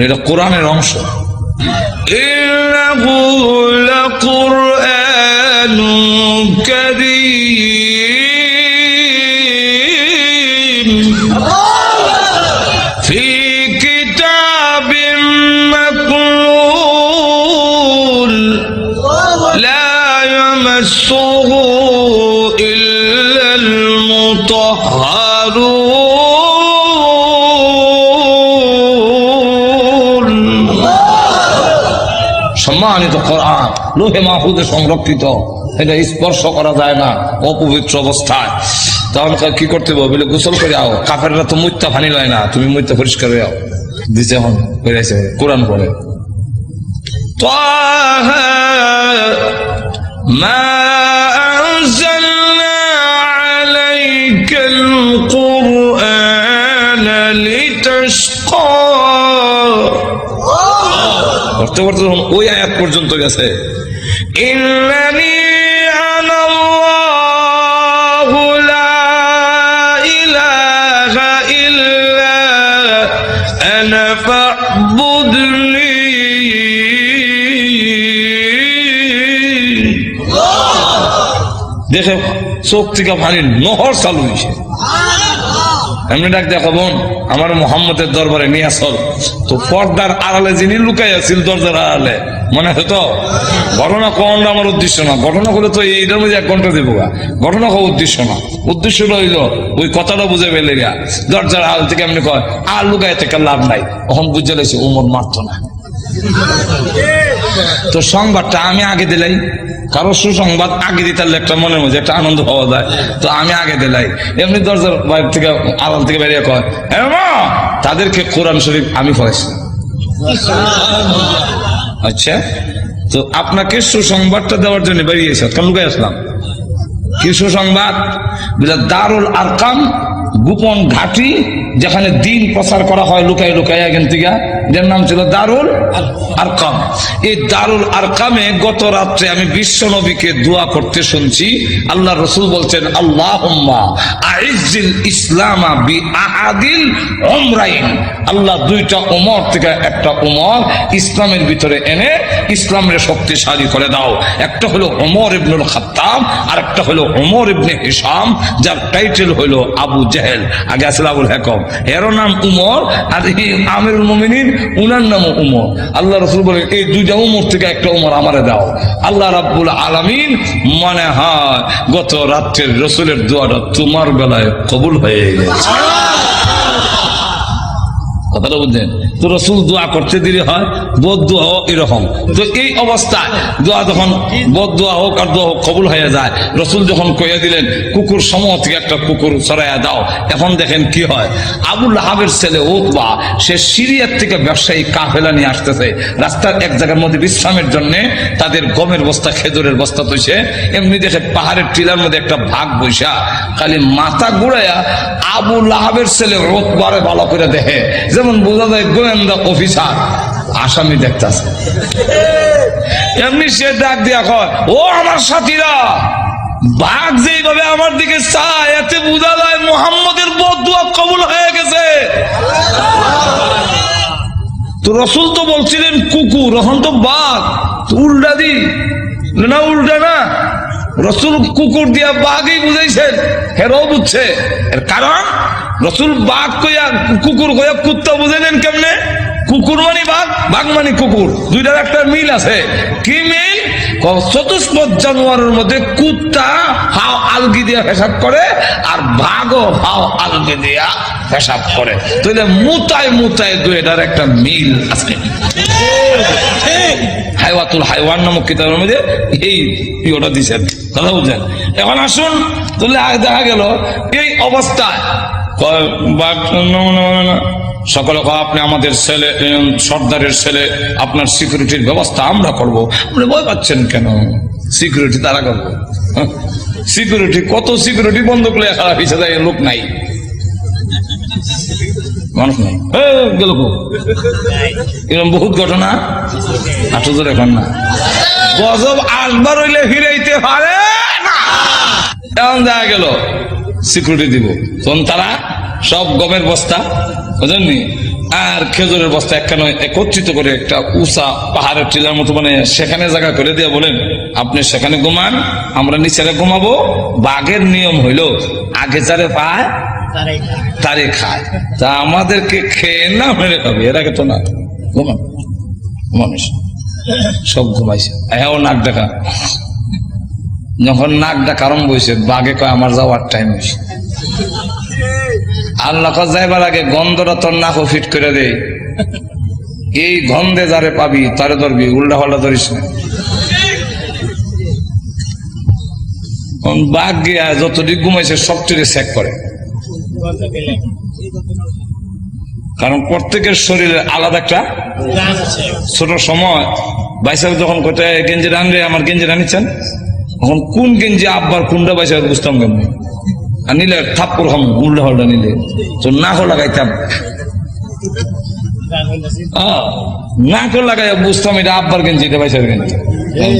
এটা কোরআনের অংশ। ইন্নাহু লাকুরআনুন কারীম ফি কিতাবিম মাকনুন লা ইয়ামাসসুহু ইল্লাল মুতাহহারুন। সম্মানিত কোরআন লোহে মাহফুজে সংরক্ষিত, এটা স্পর্শ করা যায় না অপবিত্র অবস্থায়। তখন কি করতে হবে বলে গোসল করে আও, কাফেররা তো মুত্তা ফানি লয় না, তুমি মুত্তা পরিষ্কার হয়ে আও দিছে। এখন বেড়েছে কোরআন পড়ে তাহা মা আনজালনা আলাইকাল কুরআনা লিতাশকা। করতে করতে ওই আয়াত পর্যন্ত গেছে, ইন্নানি আনাল্লাহু লা ইলাহা ইল্লা আনা ফা'বুদনি। দেখে চোখ থেকে পানির নহর চালু হয়েছে। এমনি ডাক দেখো বোন, আমার মোহাম্মদের দরবারে নিয়ে আসল। তো পর্দার আড়ালে যিনি লুকাই আছিল দরজার আড়ালে, মনে হতো ঘটনা কোনটা আমার উদ্দেশ্য না, ঘটনা করে তো এইটার মধ্যে 1 ঘন্টা দেবো, ঘটনা কোন উদ্দেশ্য না, উদ্দেশ্য রইল ওই কথাটা বুঝে পেলে গা দরজার আড়াল থেকে এমনি কয় আর লুকাই থেকে লাভ নাই। তখন বুঝে লেছে উমর মারতো না। তো সংবাদটা আমি আগে দিলাই, কারো সুসংবাদ আগে দিতে একটা মনের মধ্যে একটা আনন্দ পাওয়া যায়, তো আমি আগে দিলাই। এমনি দরজার বাইরে থেকে আড়াল থেকে বেরিয়ে কয় তাদেরকে কোরআন শরীফ আমি পড়াইছি। আচ্ছা, তো আপনাকে সুসংবাদটা দেওয়ার জন্য বেরিয়েছে, কেন লুকাই আসলাম? কি সুসংবাদ? দারুল আরকাম গোপন ঘাঁটি, যেখানে দিন প্রচার করা হয় লুকাই লুকাই এখান থেকে, যার নাম ছিল দারুল আরকাম। এই দারুল আরকামে গত রাত্রে আমি বিশ্ব নবীকে দোয়া করতে শুনছি। আল্লাহ রসুল বলছেন আল্লাহুম্মা আইজ্জিল ইসলামা বি আহাদিল উমরাইন। আল্লাহ 2টা উমর থেকে একটা উমর ইসলামের ভিতরে এনে ইসলামের শক্তিশালী করে দাও। একটা হলো উমর ইবনুল খাত্তাব, আর একটা হলো উমর ইবনে হিশাম, যার টাইটেল হলো আবু জেহেল। আগে আসলে আবুল হেকম, এরও নাম উমর, আর এই আমিরুল মুমিনিন উনার নামও উমর। আল্লাহ রসুল বলেন এই 2টা উমর থেকে একটা উমর আমারে দাও। আল্লাহ রাব্বুল আলামিন মনে হয় গত রাত্রের রসুলের দোয়াটা তোমার বেলায় কবুল হয়ে গেছে। কথাটা বুঝলেন? তো রসুল দোয়া করতে দেরি হয়, বদ দোয়া হোক এরকম। তো এই অবস্থায় দোয়া যখন বদ দোয়া হোক আর দোয়া হোক কবুল হয়ে যায়, রসুল যখন কইয়া দিলেন কুকুর সমূহ থেকে একটা কুকুর সরাইয়া দাও, এখন দেখেন কি হয়। আবু লাহাবের ছেলে উতবা, সে সিরিয়ার থেকে ব্যবসায়ী কাফেলা নিয়ে আসতেছে, রাস্তার এক জায়গার মধ্যে বিশ্রামের জন্য তাদের গমের বস্তা খেজুরের বস্তা তৈছে, এমনি দেখে পাহাড়ের টিলার মধ্যে একটা ভাগ বৈশা খালি মাথা ঘুরাইয়া আবু লাহাবের ছেলে উতবারে ভালো করে দেখে, যেমন বোঝা যায় গোয়েন্দা অফিসার আসামি দেখতেছে। এমনি সে ডাক দিয়া কয়, ও আমার সাথীরা, বাঘ যেইভাবে আমার দিকে চায় এতে বোঝা যায় মুহাম্মদের বদদুয়া কবুল হয়ে গেছে। তো রসুল তো বলছিলেন কুকুর, এখন তো বাঘ, উল্টা দি না, উল্টা না, রসুল কুকুর দিয়া বাঘই বুঝাইছেন, হেরাও বুঝছে। এর কারণ রসুল বাঘ কইয়া কুকুর কইয়া কুত্তা বুঝাইলেন কেমনে? কুকুর মানে বাঘ, বাঘ মানে কুকুর, দুইটার একটা মিল আছে। কি মিল? চতুষ্পদ জানোয়ারের মধ্যে কুত্তা হাও আলগি দিয়া পেশাব করে, আর বাঘও হাও আলগি দিয়া পেশাব করে। তাহলে মুতায় মুতায় দুইটার একটা মিল আছে। হাইওয়াতুল হাইওয়ান নামক কিতাবের মধ্যে এই ইয়েটা দিচ্ছেন, কথা বুঝছেন? এখন আসুন, তাহলে দেখা গেল এই অবস্থায় সকলে আপনি আমাদের ছেলে, সর্দারের ছেলে, আপনার সিকিউরিটির ব্যবস্থা আমরা করব। আপনি ভয় পাচ্ছেন কেন? সিকিউরিটি তারা করবো। সিকিউরিটি কত সিকিউরিটি বন্ধ করলে খারাপ হিসেবে লোক নাই, মানুষ নাই, গেল এরকম বহুত ঘটনা। আঠুজোর এখন না, গজব আসবার হইলে ফিরাইতে পারে না। এখন দেখা গেল সিকিউরিটি দিব, তখন তারা সব গমের বস্তা বুঝলেননি আর খেজুরের বস্তা একখানে একত্রিত করে একটা উঁচা পাহাড়ের টিলার মতো মানে সেখানে জায়গা করে দিয়ে বলেন, আপনি সেখানে ঘুমান, আমরা নিচে ঘুমাবো। বাঘের নিয়ম হইল আগে যারে পায় তারে খায়, তা আমাদেরকে খেয়ে না মেরে খাবে, এর আগে তো না। ঘুমান মানুষ সব ঘুমাইছে, হ্যাঁ নাক ডাকা। যখন নাক ডাকা আরম্ভ হয়েছে, বাঘে কয় আমার যাওয়ার টাইম হয়েছে। আল্লাহ যাইবার আগে গন্ধটা তোর নাক ফিট করে দে, এই গন্ধে যারে পাবি তারে ধরবি, উল্টা পাল্টা ধরিস না। বাঘ গিয়া যতটুকু ঘুমাইছে সবটিকে চেক করে, কারণ প্রত্যেকের শরীরে আলাদা একটা ছোট সময় বাইসাক যখন কোথায় গেঞ্জি রানলে আমার গেঞ্জি রানিচ্ছেন, তখন কোন গেঞ্জি আব্বার কোনটা বাইসাক বুঝতাম কেমন, আর নিলে থাপ্পর খাম উল্টা হল্টা নিলে তো নাকও লাগাইতাম, নাকও লাগাই বুঝতাম এটা আব্বার গেঞ্জি, এটা বাইসার গেঞ্জি,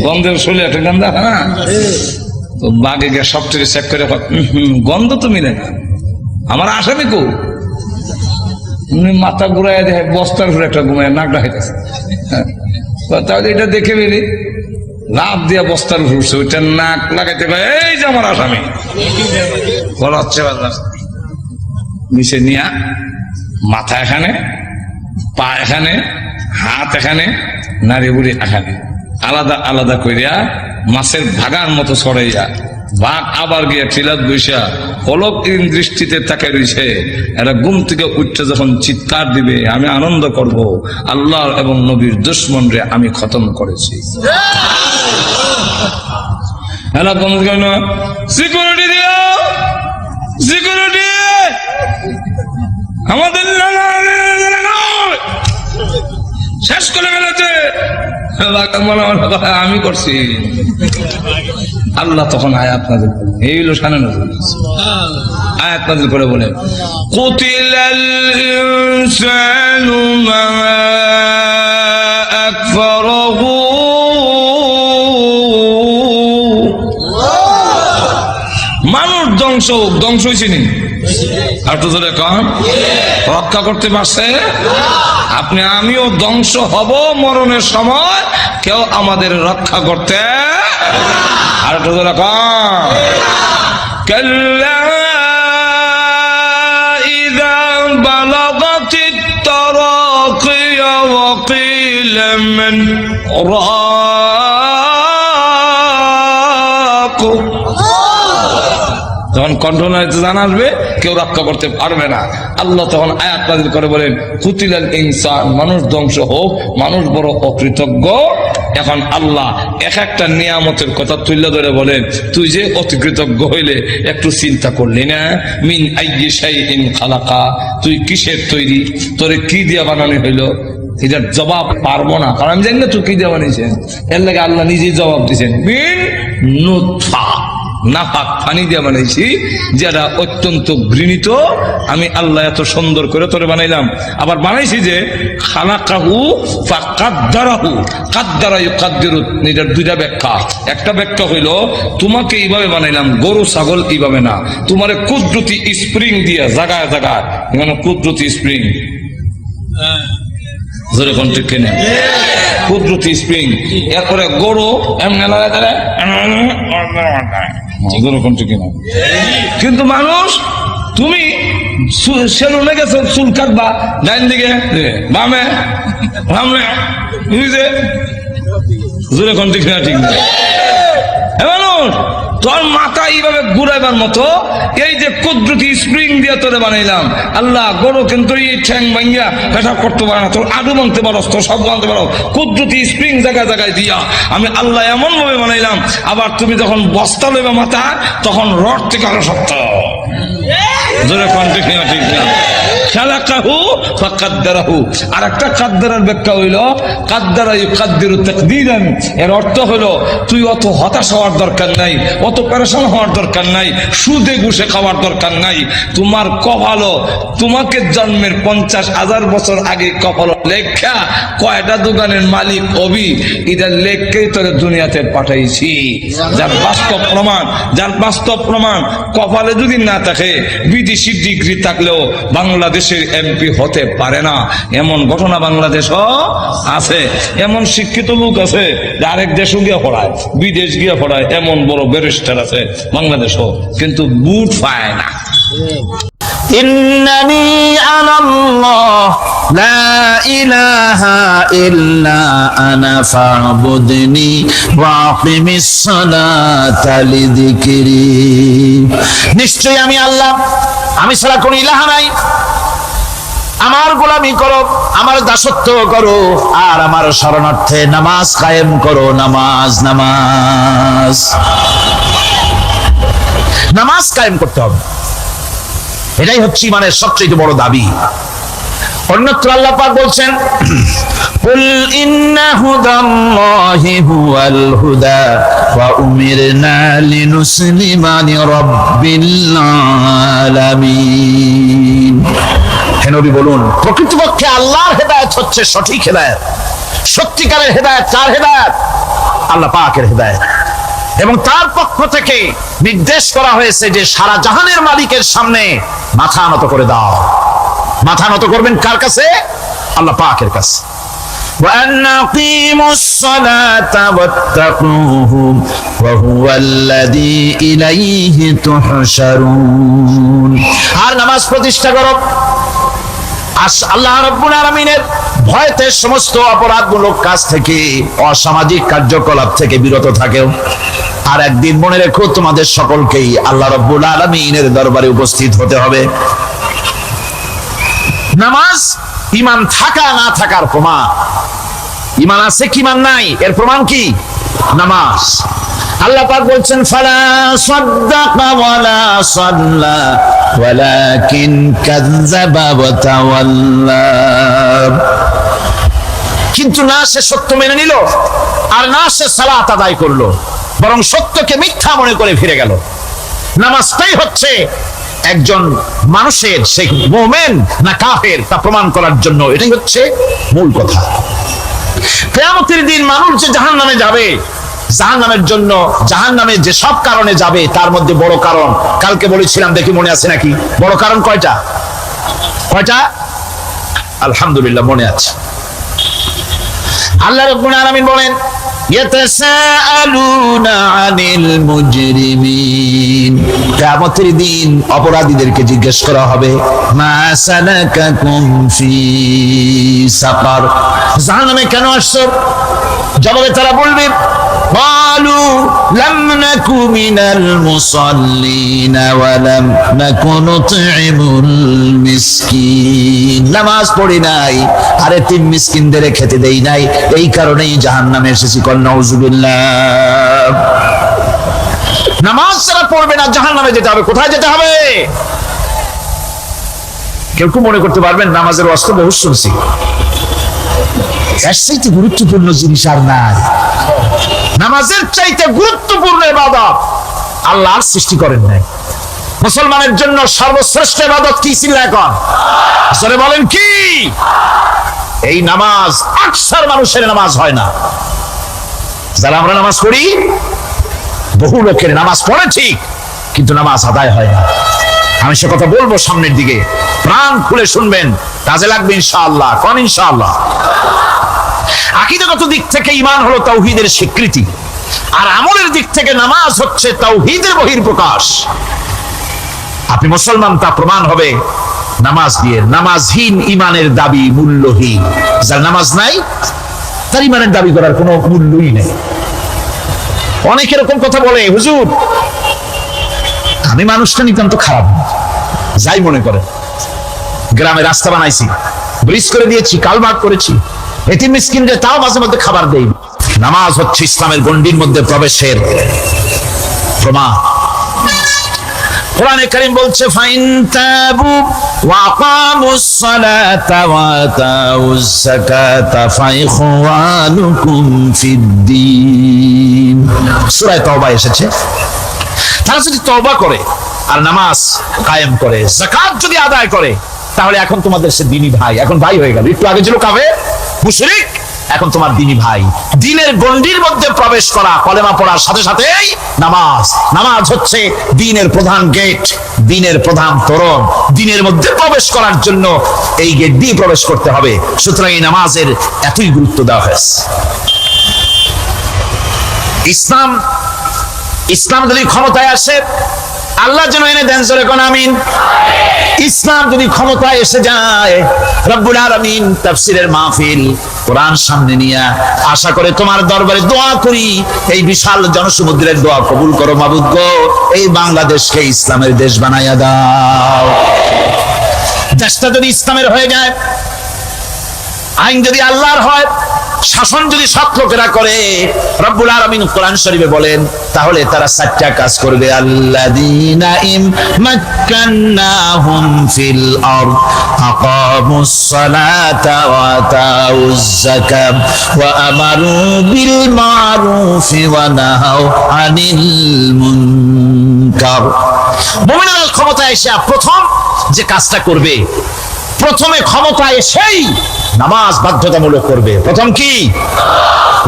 গন্ধের শরীরে একটা গন্ধ। হ্যাঁ, তো বাঘে গিয়ে সবচেয়ে চেক করে গন্ধ তো মিলে না, আমার আসামি কো মাথা ঘুরাই দেখে বস্তার ঘুরে একটা ঘুমায় নাক ডাকাইতেছে। তাহলে এটা দেখে বেরি লাভ দিয়া বস্তার ঘুরছে, ওইটা নাক লাগাইতে পারে, এই যে আমার আসামি বলা হচ্ছে। নিচে নিয়া মাথা এখানে, পা এখানে, হাত এখানে, নারী বুড়ি এখানে, আলাদা আলাদা করিয়া মাছের ভাগার মতো ছড়াইয়া বাঘ আবার গিয়া টিলাত বৈশা অলক দৃষ্টিতে তাকে রয়েছে। এরা ঘুম থেকে উঠতে যখন চিৎকার দিবে, আমি আনন্দ করব, আল্লাহ এবং নবীর দুশ্মন রে আমি খতম করেছি। সিকিউরিটি দিও, সিকিউরিটি আমাদের শেষ করে ফেলেছে, আমি করছি। আল্লাহ তখন আয়াত নাযিল করলেন, এই হলো শানে নজরুল, আয়াত নাযিল করে বলেন, কুতিলাল ইনসানু মা আকফারাহু, মানুষ ধ্বংস ধ্বংস হয়েছে নি, আর তো ধরে কন রক্ষা করতে পারছে। আপনি আমিও ধ্বংস হব মরণের সময়, কেউ আমাদের রক্ষা করতে। আর তো ধরে কন কাল্লা ইযা বালাগাতিত তারাকিয়া ওয়া কিলা মান রাক, তখন কণ্ঠনালীতে জান আসবে, কেউ রক্ষা করতে পারবে না। আল্লাহ তখন আয়াত নাযিল করে বলেন কুতিলাল ইনসান, মানুষ ধ্বংস হোক, মানুষ বড় অকৃতজ্ঞ। এখন আল্লাহ এক একটা নিয়ামতের কথা তুলে ধরে বলেন তুই যে অতিকৃতজ্ঞ হইলে একটু চিন্তা করলি না? মিন আইয়ি শাইইন খালাকা, তুই কিসের তৈরি, তোরে কি দিয়া বানানো হইলো? এটার জবাব পারবো না, কারণ আমি জানি না তুই কি দিয়ে বানিয়েছেন। এর লাগে আল্লাহ নিজেই জবাব দিয়েছেন মিন নুতফা, নাপাক পানি দিয়ে বানাইছি, যেটা অত্যন্ত ঘৃণিত। আমি আল্লাহ এত সুন্দর করে তোরে বানাইলাম, আবার বানাইছি যে খালাকাহু ফাকাদ্দারাহু, কাদ্দারা ইউকাদ্দিরু। এটার দুইটা ব্যাখ্যা। একটা ব্যাখ্যা হইল তোমাকে এইভাবে বানাইলাম, গরু ছাগল এইভাবে না, তোমারে কুদরতি স্প্রিং দিয়ে জায়গায় জায়গায়, মানে কুদরতি স্প্রিং, কুদরতি স্প্রিং। এরপরে গরু কিন্তু মানুষ, তুমি সেলুনে গেছো চুল কাটবা, ডাইন দিকে বামে বামে বুঝে জোরে কোন ঠিক না? ঠিক না মানুষ তোর মাথা এইভাবে ঘুরাইবার মতো এই যে কুদরতি স্প্রিং দিয়ে তোরে বানাইলাম। আল্লাহ গরু কিন্তু এই ঠ্যাং ভাঙ্গিয়া পেশাব করতে পারে না, তোর আডু বানতে পারো, তোর সব বানতে পারো, কুদরতি স্প্রিং জায়গায় জায়গায় দিয়া আমি আল্লাহ এমন ভাবে বানাইলাম। আবার তুমি যখন বস্তা লইবা মাথা, তখন রড থেকে আরো শক্ত। জোরে কোন ঠিক না? ঠিক না? খালাকাহু ফাকাদ্দারাহু। আর একটা কাদ্দারার ব্যাখ্যা হইল কাদ্দারা ইউকাদ্দিরু তাকদীরান। এর অর্থ হলো তুই অত হতাশ হওয়ার দরকার নাই, অত পেরেশান হওয়ার দরকার নাই, সুদে ঘুষে খাওয়ার দরকার নাই। তোমার কপালও তোমাকে জন্মের 50,000 বছর আগে কপাল লেখা কয়টা দোকানের মালিক হবি, এটার লেখকেই তোরে দুনিয়াতে পাঠাইছি। যার বাস্তব প্রমাণ, যার বাস্তব প্রমাণ কপালে যদি না থাকে, বিদেশি ডিগ্রি থাকলেও বাংলাদেশের এমপি হতে পারে না। এমন ঘটনা বাংলাদেশও আছে, এমন শিক্ষিত লোক আছে যে আরেক দেশও গিয়ে পড়ায়, বিদেশ গিয়ে পড়ায়, এমন বড় ব্যারিস্টার আছে বাংলাদেশও, কিন্তু বুট পায় না। ইন্নানি আনাল্লাহ লা ইলাহা ইল্লা আনা ফা'বুদনি ওয়া আকিমিস সালাতা লিযিকরি। নিশ্চয়ই আমি আল্লাহ, আমি ছাড়া কোনো ইলাহ নাই, আমার গোলামি করো, আমার দাসত্ব করো, আর আমার শরণার্থে নামাজ কায়েম করো। নামাজ নামাজ নামাজ কায়েম করতে হবে, এটাই হচ্ছে ইমানের সবচেয়ে বড় দাবি। অন্যত্র আল্লাহ পাক বলছেন কুল ইন্না হুদাল্লাহি হুয়াল হুদা ওয়া উমিরনা লিনুসলিমা লিরাব্বিল আলামিন। হে নবী বলুন, প্রকৃতপক্ষে আল্লাহর হেদায়েত হচ্ছে সঠিক হেদায়েত। সত্যিকারের হেদায়েত কার হেদায়েত? আল্লাহ পাকের হেদায়েত। এবং তার পক্ষ থেকে নির্দেশ করা হয়েছে যে সারা জাহানের মালিকের সামনে মাথা নত করে দাও। মাথা নত করবেন কার কাছে? আল্লাহ পাকের কাছে। وأن أقيموا الصلاة واتقوه وهو الذي إليه تحشرون। আর নামাজ প্রতিষ্ঠা করো, আল্লাহ রাব্বুল আলামিনের ভয়তে সমস্ত অপরাধমূলক কাজ থেকে, অসামাজিক কার্যকলাপ থেকে বিরত থাকেও। আর একদিন মনে রেখো, তোমাদের সকলকেই আল্লাহ রাব্বুল আলামিনের দরবারে উপস্থিত হতে হবে। নামাজ ঈমান থাকা না থাকার প্রমাণ। ঈমান আছে কি ঈমান নাই এর প্রমাণ কি? নামাজ। আল্লাহ পাক বলছেন ফালা সাদ্দাকা ওয়ালা সাল্লা ওয়ালাকিন কাযযাবা ওয়া তাওয়াল্লা। কিন্তু না সে সত্য মেনে নিল, আর না সে সালাত আদায় করলো, বরং সত্যকে মিথ্যা মনে করে ফিরে গেল। নামাজটাই হচ্ছে একজন মানুষের সে মুমিন না কাফের তা প্রমাণ করার জন্য, এটাই হচ্ছে মূল কথা। কিয়ামতের দিন মানুষ যে জাহান্নামে যাবে, জাহান্নামের জন্য, জাহান্নামে যে সব কারণে যাবে তার মধ্যে বড় কারণ কালকে বলেছিলাম, দেখি মনে আছে নাকি? বড় কারণ কয়টা? কয়টা? আলহামদুলিল্লাহ মনে আছে। আল্লাহ রাব্বুল আলামিন বলেন ইয়াতাসাআলুনা আনিল মুজরিমিন। কিয়ামতের দিন অপরাধীদেরকে জিজ্ঞেস করা হবে মা সালাকাকুম ফি সাকার, জাহান্নামে কেন আসছো? জবাবে তারা বলবে قالوا لم نك من المصلين ولم نك نطعم المسكين নামাজ পড়ি নাই আর এতিম মিসকিনদের খেতে দেই নাই, এই কারণেই জাহান্নামে এসেছি। কল নাউযুবিল্লাহ। নামাজ যারা পড়বে না জাহান্নামে যেতে হবে। কোথায় যেতে হবে? কেউ কেউ মনে করতে পারবেন নামাজের ওয়াজ তো বহু শুনছি, এর চাইতে গুরুত্বপূর্ণ জিনিস আর নাই। নামাজের চাইতে গুরুত্বপূর্ণ ইবাদত আল্লাহ সৃষ্টি করেন নাই। মুসলমানের জন্য সর্বশ্রেষ্ঠ ইবাদত কি ছিল? এখন আসলে বলেন কি? এই নামাজ। আকসার মানুষের নামাজ হয় না। যারা আমরা নামাজ পড়ি, বহু লোকের নামাজ পড়ে ঠিক, কিন্তু নামাজ আদায় হয় না। আমি সে কথা বলবো সামনের দিকে, প্রাণ খুলে শুনবেন, কাজে লাগবে ইনশাআল্লাহ। কোন ইনশাআল্লাহ? আকীদাগত দিক থেকে ঈমান হলো তাওহীদের স্বীকৃতি, আর আমলের দিক থেকে নামাজ হচ্ছে তাওহীদের বহির্প্রকাশ। আপনি মুসলমান তা প্রমাণ হবে নামাজ দিয়ে। নামাজহীন ঈমানের দাবি মূল্যহীন। যার নামাজ নাই তার ঈমানের দাবি করার কোনো মূল্যই নেই। অনেক এরকম কথা বলে, হুজুর আমি মানুষটা নিতান্ত খারাপ, যাই মনে করেন, গ্রামে রাস্তা বানাইছি, ব্রিজ করে দিয়েছি, কালভার্ট করেছি, এতিম মিসকিনদের তাও মাঝে মধ্যে খাবার দেই। নামাজ হচ্ছে ইসলামের গণ্ডির মধ্যে প্রবেশের প্রমাণ। কোরআনে কারীম বলছে ফাইন তাবু ওয়া আকামুস সালাতা ওয়া আতাউজ যাকাতা ফাইখওয়ানুকুম ফিদ্দীন। সূরা তাওবা এসেছে। তারা যদি তওবা করে আর নামাজ কায়েম করে, যাকাত যদি আদায় করে, তাহলে এখন তোমাদের সে দ্বীনি ভাই। এখন ভাই হয়ে গেল। একটু আগে ছিল কাফের মুশরিক, এখন তোমার দ্বীনি ভাই। দ্বীনের গণ্ডির মধ্যে প্রবেশ করা কলেমা পড়ার সাথে সাথেই নামাজ। নামাজ হচ্ছে দ্বীনের প্রধান গেট, দ্বীনের প্রধান তোরণ। দ্বীনের মধ্যে প্রবেশ করার জন্য এই গেট দিয়ে প্রবেশ করতে হবে। সুতরাং এই নামাজের এতই গুরুত্ব দেওয়া হয়েছে। ইসলাম যদি ক্ষমতায় আসে, আল্লাহ যেন এনে দেন, জোরে কোন আমিন। ইসলাম যদি ক্ষমতায় এসে যায়, রব্বুল আলামিন তাফসীরের মাহফিল, কোরআন সামনে নিয়ে আশা করে তোমার দরবারে দোয়া করি, এই বিশাল জনসমুদ্রের দোয়া কবুল করো মাবুদ গো, এই বাংলাদেশকে ইসলামের দেশ বানাইয়া দাও। দেশটা যদি ইসলামের হয়ে যায়, আইন যদি আল্লাহর হয়, শাসন যদি সৎ লোকেরা করে, রব্বুল আলামিন কোরআন শরীফে বলেন, তাহলে তারা চারটা কাজ করবে। আল্লাযীনা ইমাক্কান্নাহুম ফিল আরদ আকামুস সালাতা ওয়া আতাউজ যাকাত ওয়া আমারু বিল মারুফি ওয়া নাহাউ আনিল মুনকার। মুমিনরা ক্ষমতায় এসে প্রথম যে কাজটা করবে, প্রথমে ক্ষমতায় এসেই নামাজ বাধ্যতামূলক করবে। প্রথম কি?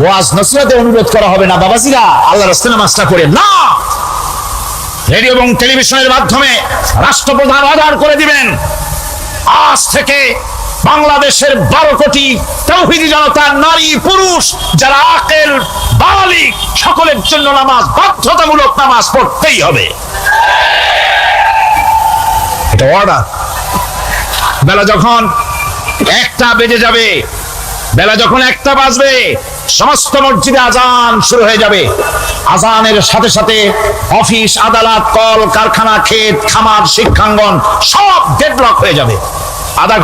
ওয়াজ নসিহতে অনুরোধ করা হবে না, বাবাজিরা আল্লাহর রাস্তায় নামাজটা পড়েন না। রেডিও এবং টেলিভিশনের মাধ্যমে রাষ্ট্রপ্রধান অর্ডার করে দিবেন, আজ থেকে বাংলাদেশের 12 কোটি তাওহীদি জনতা, নারী পুরুষ যারা আকেল বালিগ, সকলের জন্য নামাজ বাধ্যতামূলক, নামাজ পড়তেই হবে। এটা অর্ডার। বেলা যখন 1টা বেজে যাবে, বেলা যখন 1টা বাজবে, সমস্ত মসজিদে আজান শুরু হয়ে যাবে। আজানের সাথে সাথে অফিস, আদালত, কল কারখানা, ক্ষেত খামার, শিক্ষাঙ্গন সব ডেডলক হয়ে যাবে। আধা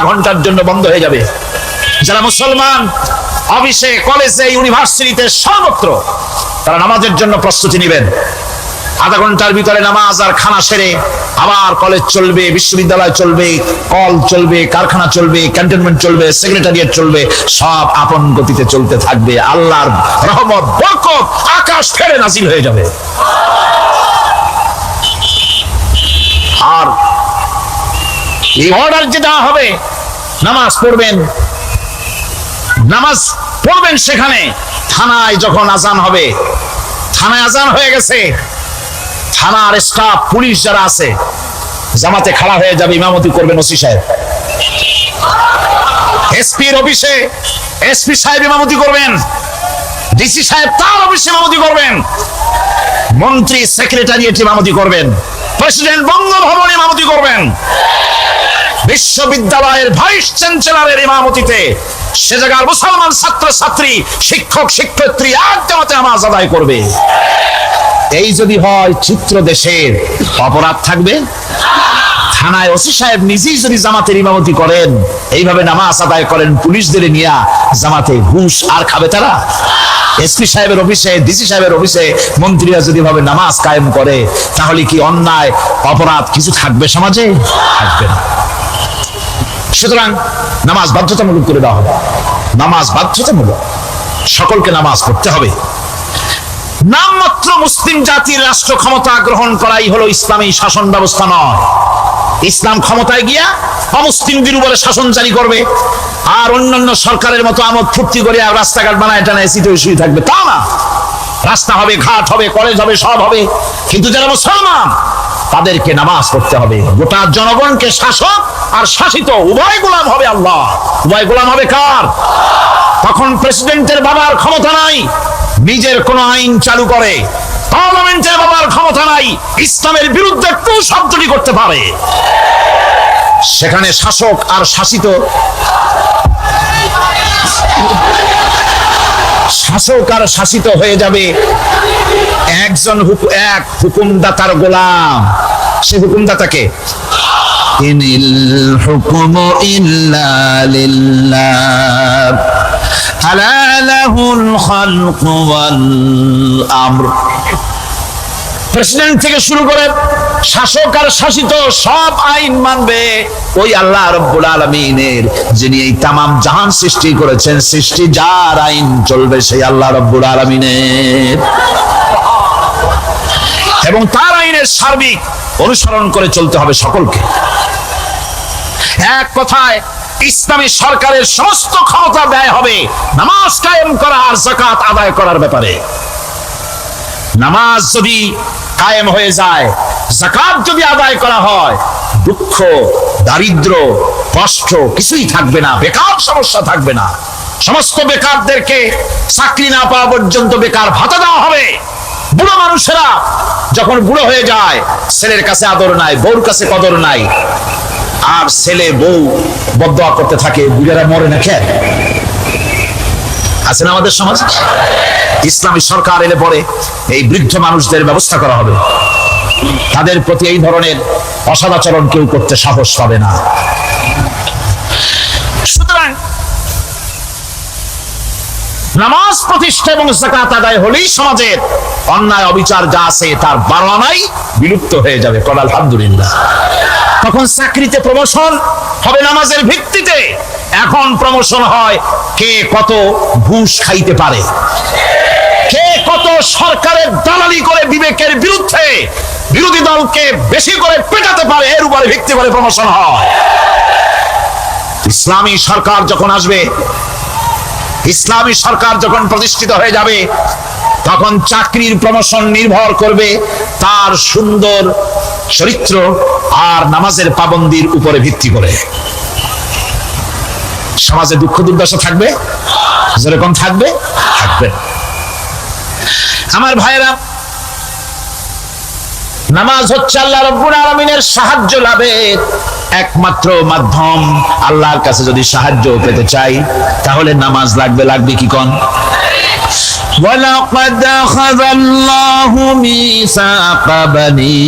ঘন্টার জন্য বন্ধ হয়ে যাবে। যারা মুসলমান অফিসে, কলেজে, ইউনিভার্সিটিতে, সর্বত্র তারা নামাজের জন্য প্রস্তুতি নেবেন। আধা ঘন্টার ভিতরে নামাজ আর খানা সেরে আবার কলেজ চলবে, বিশ্ববিদ্যালয় চলবে, কল চলবে, কারখানা চলবে, ক্যান্টনমেন্ট চলবে, সেক্রেটারিয়েট চলবে, সব আপন গতিতে চলতে থাকবে। আল্লাহর রহমত, বরকত আকাশ ফেরে নাজিল হয়ে যাবে। আর এই অর্ডার যে দেওয়া হবে, নামাজ পড়বেন সেখানে। থানায় যখন আজান হবে, থানায় আজান হয়ে গেছে, থানার স্টাফ, পুলিশ যারা আছে জামাতে খাড়া হয়ে যাবে, ইমামতি করবেন ওসি সাহেব। এসপির অফিসে এসপি সাহেব ইমামতি করবেন, ডিসি সাহেব তার অফিসে ইমামতি করবেন, মন্ত্রী সেক্রেটারিয়েট ইমামতি করবেন, প্রেসিডেন্ট বঙ্গভবনে ইমামতি করবেন, বিশ্ববিদ্যালয়ের ভাইস চ্যান্সেলরের ইমামতিতে সে জায়গার মুসলমান ছাত্র ছাত্রী, শিক্ষক শিক্ষয়িত্রী এক জামাতে নামাজ আদায় করবে। এই যদি হয় চিত্র দেশের, অপরাধ থাকবে? থানায় ওসি সাহেব নিজেই যদি জামাতের ইমামতি করেন, এইভাবে নামাজ আদায় করেন পুলিশদের নিয়ে জামাতে, ঘুষ আর খাবে তারা? এসপি সাহেবের অফিসে, ডিসি সাহেবের অফিসে মন্ত্রীরা যদি ভাবে নামাজ কায়েম করে, তাহলে কি অন্যায় অপরাধ কিছু থাকবে সমাজে? থাকবে না। সুতরাং নামাজ বাধ্যতামূলক করে দেওয়া হবে। নামাজ বাধ্যতামূলক, সকলকে নামাজ পড়তে হবে। নামমাত্র মুসলিম জাতির রাষ্ট্র ক্ষমতা গ্রহণ করাই হলো ইসলামী শাসন ব্যবস্থা নয়। ইসলাম ক্ষমতায় গিয়া অমুসলিমদের উপরে শাসন জারি করবে আর অন্যান্য সরকারের মতো আমোদ ফুর্তি করে আর রাস্তাঘাট বানায় টানায় সিটে শুয়ে থাকবে, তা না। রাস্তা হবে, ঘাট হবে, কলেজ হবে, সব হবে, কিন্তু যারা মুসলমান তাদেরকে নামাজ পড়তে হবে। গোটা জনগণকে শাসক আর শাসিত উভয় গোলাম হবে আল্লাহ। উভয় গোলাম হবে কার? তখন প্রেসিডেন্টের বাবার ক্ষমতা নাই নিজের কোন আইন চালু করে, পার্লামেন্টের বাবার ক্ষমতা নাই ইসলামের বিরুদ্ধে একটু শব্দটি করতে পারে। সেখানে শাসক আর শাসিত, শাসক আর শাসিত হয়ে যাবে একজন এক হুকুমদাতার গোলাম। সে হুকুমদাতাকে ইনিল হুকুমু ইল্লা লিল্লাহ আলা লাহুল খালকু ওয়াল আমর। প্রেসিডেন্ট থেকে শুরু করে শাসক আর শাসিত সব আইন মানবে ওই আল্লাহ রাব্বুল আলামিনের, যিনি এই তামাম জাহান সৃষ্টি করেছেন। সৃষ্টি যার আইন চলবে সেই আল্লাহ রাব্বুল আলামিনের, এবং তার আইনের সার্বিক অনুসরণ করে চলতে হবে সকলকে। এক কথায় ইসলামী সরকারের সমস্ত ক্ষমতা ব্যয় হবে নামাজ কায়েম করা আর যাকাত আদায় করার ব্যাপারে। নামাজ যদি কায়েম হয়ে যায়, যাকাত যদি আদায় করা হয়, দুঃখ, দারিদ্র, কষ্ট কিছুই থাকবে না, বেকার সমস্যা থাকবে না। সমস্ত বেকারদেরকে চাকরি না পাওয়া পর্যন্ত বেকার ভাতা দেওয়া হবে। বুড়ো মানুষেরা যখন বুড়ো হয়ে যায়, ছেলের কাছে আদর নাই, বউর কাছে কদর নাই, আর ছেলে বউ বদদোয়া করতে থাকে, বুড়ারা মরে না কেন? আছেন আমাদের সমাজ। ইসলামী সরকার এলে পরে এই বৃদ্ধ মানুষদের ব্যবস্থা করা হবে, তাদের প্রতি এই ধরনের অসদাচরণ কেউ করতে সাহস পাবে না। সুতরাং নামাজ প্রতিষ্ঠা এবং যাকাত আদায় হলেই সমাজের অন্যায় অবিচার যা আছে তার 12 আনাই বিলুপ্ত হয়ে যাবে। কল আলহামদুলিল্লাহ। তখন চাকরিতে প্রমোশন হবে নামাজের ভিত্তিতে। এখন প্রমোশন হয় কে কত ঘুষ খাইতে পারে, কে কত সরকারের দালালি করে বিবেকের বিরুদ্ধে বিরোধী দলকে বেশি করে পেটাতে পারে, এর উপরে ভিত্তি করে প্রমোশন হয়। ইসলামী সরকার যখন আসবে, ইসলামী সরকার যখন প্রতিষ্ঠিত হয়ে যাবে, তখন চাকরির প্রমোশন নির্ভর করবে তার সুন্দর চরিত্র আর নামাজের পাবন্দির উপরে ভিত্তি করে। সমাজে দুঃখ দুর্দশা থাকবে, যেরকম থাকবে থাকবে। আমার ভাইরা, নামাজ হচ্ছে আল্লাহ রাব্বুল আলামিনের সাহায্য লাভের একমাত্র মাধ্যম। আল্লাহর কাছে যদি সাহায্য পেতে চাই তাহলে নামাজ লাগবে। লাগবে কি কোন? وَلَقَدْ أَخَذَ اللَّهُ مِيثَاقَ بَنِي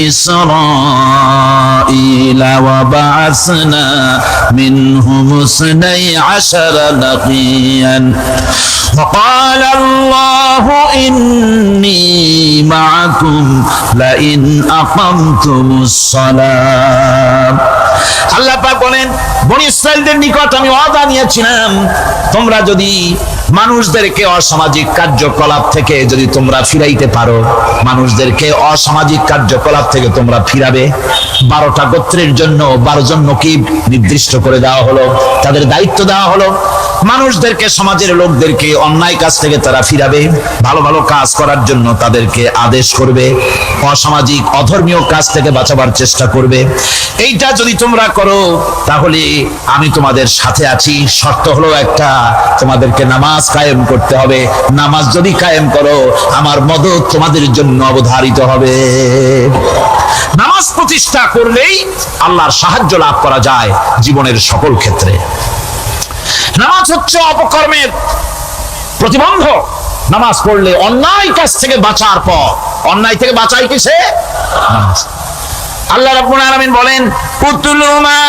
إِسْرَائِيلَ وَبَعَثْنَا مِنْهُمُ 12 نَقِيًّا وَقَالَ اللَّهُ إِنِّي مَعَكُمْ لَئِنْ أَقَمْتُمُ الصَّلَاةَ। আল্লাহ পাক বলেন, বনি ইসরাইলদের নিকট আমি ওয়াদা নিয়েছিলাম, তোমরা যদি মানুষদেরকে অসামাজিক কার্যকলাপ থেকে যদি তোমরা ফিরাইতে পারো, মানুষদেরকে অসামাজিক কার্যকলাপ থেকে তোমরা ফিরাবে। 12টা গোত্রের জন্য 12 জন নকিব নির্দিষ্ট করে দেওয়া হলো, তাদের দায়িত্ব দেওয়া হলো। মানুষদেরকে, সমাজের লোকদেরকে অন্যায় কাজ থেকে তারা ফিরাবে, ভালো ভালো কাজ করার জন্য তাদেরকে আদেশ করবে, অসামাজিক অধর্মীয় কাজ থেকে বাঁচাবার চেষ্টা করবে। এইটা যদি তোমরা করো তাহলে আমি তোমাদের সাথে আছি। শর্ত হলো একটা, তোমাদেরকে নামাজ কায়েম করতে হবে। নামাজ যদি কায়েম করো আমার মদদ তোমাদের জন্য অবধারিত হবে। নামাজ প্রতিষ্ঠা করলেই আল্লাহর সাহায্য লাভ করা যায় জীবনের সকল ক্ষেত্রে। নামাজ হচ্ছে অপকর্মের প্রতিবন্ধক। নামাজ পড়লে অন্যায় কাজ থেকে বাঁচার পর, অন্যায় থেকে বাঁচাই কিসে? নামাজ। আল্লাহ রাব্বুল আলামিন বলেন, উতলু মা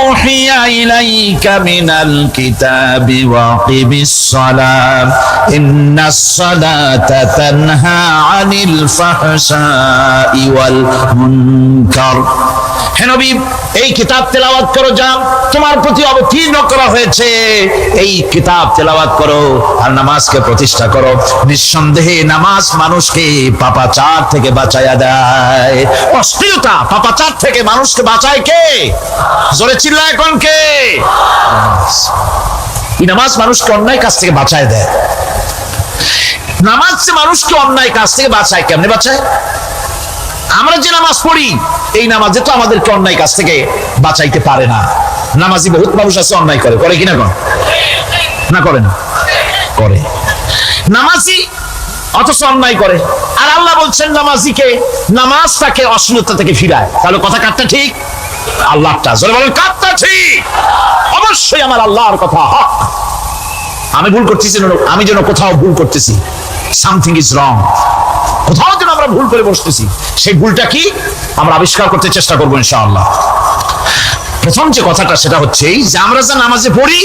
উহিয়া ইলাইকা মিনাল কিতাবি ওয়াকিমিস সালাত ইন্নাস সালাতা তানহা আনিল ফাহশাই ওয়াল মুনকার। হে নবী, এই কিতাব তেলাওয়াত করো, যা তোমার প্রতি অবতীর্ণ করা হয়েছে, এই কিতাব তেলাওয়াত করো আর নামাজকে প্রতিষ্ঠা করো। নিঃসন্দেহে নামাজ মানুষকে পাপাচার থেকে বাঁচায়া দেয়। অশ্লীলতা, পাপাচার থেকে মানুষকে বাঁচায় কে? জোরে চিল্লায় এখন কে? এই নামাজ মানুষকে অন্যায় কাজ থেকে বাঁচায় দেয়। নামাজ যে মানুষকে অন্যায় কাজ থেকে বাঁচায়, কেমনে বাঁচায়? আমরা যে নামাজ পড়ি, এই নামাজে তো আমাদেরকে অন্যায় কাজ থেকে বাঁচাইতে পারে না। নামাজি বহুত মানুষ আছে অন্যায় করে, করে কিনা? কর না, করে না? করে। নামাজি অথচ অন্যায় করে। আর আল্লাহ বলছেন নামাজিকে, নামাজটাকে অশ্লীলতা থেকে ফিরায়। তাহলে কথা কাটটা ঠিক? আল্লাহটা জোরে বলেন, কাটটা ঠিক? অবশ্যই আমার আল্লাহর কথা হক। আমি ভুল করতেছি, আমি যেন কোথাও ভুল করতেছি, সামথিং ইজ রং, কোথাও যেন আমরা ভুল করে বসতেছি, সেই ভুলটা কি আমরা আবিষ্কার করতে চেষ্টা করবো ইনশাআল্লাহ। প্রথম যে কথাটা সেটা হচ্ছে এই যে আমরা যা নামাজে পড়ি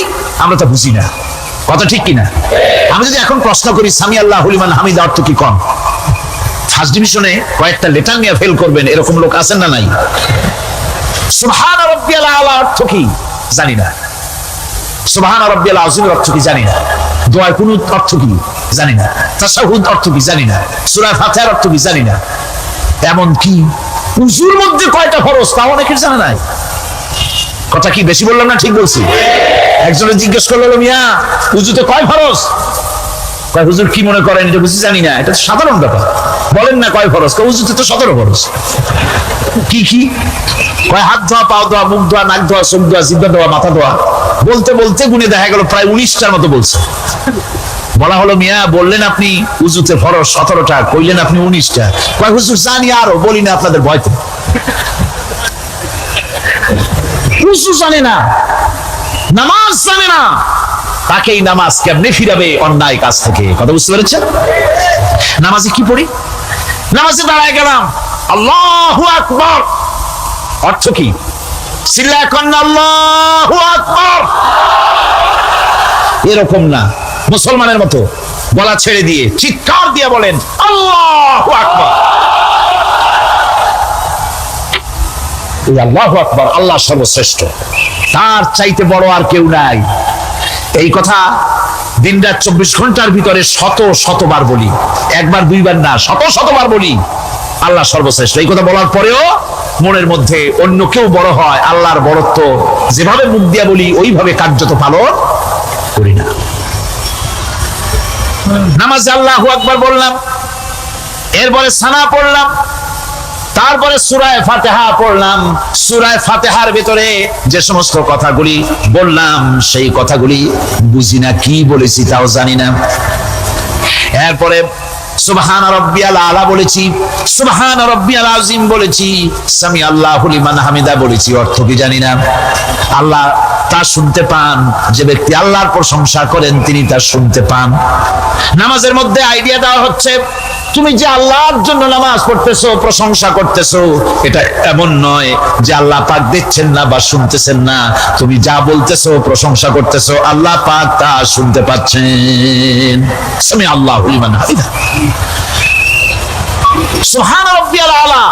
আমরা তা বুঝি না। কথা ঠিক কিনা? আমি যদি এখন প্রশ্ন করি সামি আল্লাহু লিমান হামিদা অর্থ কি, কম ফার্স্ট ডিভিশনে কয়েকটা লেটার নিয়ে ফেল করবেন এরকম লোক আছেন না নাই? সুবহান রাব্বিয়াল আলা অর্থ কি জানি না, সুবহান রাব্বিয়াল আযীম অর্থ কি জানি না, দোয়ার কুনুত অর্থ কি জানি না, তাশাহুদ অর্থ কি জানি না, সূরা ফাতিহার অর্থ কি জানি না। এমন কি উযুর মধ্যে কয়টা ফরজ তা অনেকের জানা নাই। কথা কি বেশি বললাম না ঠিক বলছি? একজনে জিজ্ঞেস করলো, মিয়া উযুতে কয় ফরজ? কয় হুজুর কি মনে করেন এটা বুঝি জানি না, এটা তো সাধারণ ব্যাপার, বলেন না কয় ফরজ? কয় উযুতে তো 17 ফরজ। কি কি? কয় হাত ধোয়া, পাও ধোয়া, মুখ ধোয়া, নাক ধোয়া, চোখ ধোয়া, জিহ্বা ধোয়া, মাথা ধোয়া। বলতে বলতে গুনে দেখা গেল প্রায় 19টার মতো বলছে। বলা হলো, মিয়া বললেন আপনি উযুতে ফরজ 17টা, কইলেন আপনি 19টা। কয় হুজুর জানি আরো, বলি না আপনাদের ভয়তে। উযু জানে না, নামাজ জানে না, তাকেই নামাজ কেমনে ফিরাবে অন্যায় কাজ থেকে? কথা বুঝতে পেরেছেন? নামাজে কি পড়ি? নামাজে দাঁড়ায় গেলাম, আল্লাহু আকবার অর্থ কি? চিল্লায় কন আল্লাহু আকবার। এরকম না, মুসলমানের মতো গলা ছেড়ে দিয়ে চিৎকার দিয়ে বলেন আল্লাহু আকবার। আল্লাহু আকবার, আল্লাহ সর্বশ্রেষ্ঠ, তার চাইতে বড় আর কেউ নাই। এই কথা দিনরাত 24 ঘন্টার ভিতরে শতবার বলি, একবার দুইবার না, শতবার বলি আল্লাহ সর্বশ্রেষ্ঠ। এই কথা বলার পরেও মনের মধ্যে অন্য কেউ বড় হয়, আল্লাহর বড়ত্ব যেভাবে মুখ দিয়া বলি ওইভাবে কার্যত পালন করি না। নামাজে আল্লাহু আকবার বললাম, এরপরে সানা পড়লাম, তারপরে সূরা ফাতিহা পড়লাম। সূরা ফাতিহার ভিতরে যে সমস্ত কথাগুলি বললাম সেই কথাগুলি বুঝি না, কি বলেছি তাও জানি না। এরপরে সুবহান রাব্বিয়াল আলা বলেছি, সুবহান রাব্বিয়াল আযীম বলেছি, সামি আল্লাহু লিমান হামিদা বলেছি, অর্থ কি জানি না। আল্লাহ তা শুনতে পান, যে ব্যক্তি আল্লাহর প্রশংসা করেন তিনি তা শুনতে পান। নামাজের মধ্যে আইডিয়া দেওয়া হচ্ছে, তুমি যে আল্লাহর জন্য নামাজ পড়তেছো, প্রশংসা করতেছো, এটা এমন নয় যে আল্লাহ পাক দেখছেন না বা শুনতেছেন না। তুমি যা বলতেছো, প্রশংসা করতেছো, আল্লাহ পাক তা শুনতে পাচ্ছেন। সামি আল্লাহু লিমান হামিদা। সুবহান রাব্বিয়াল আলা,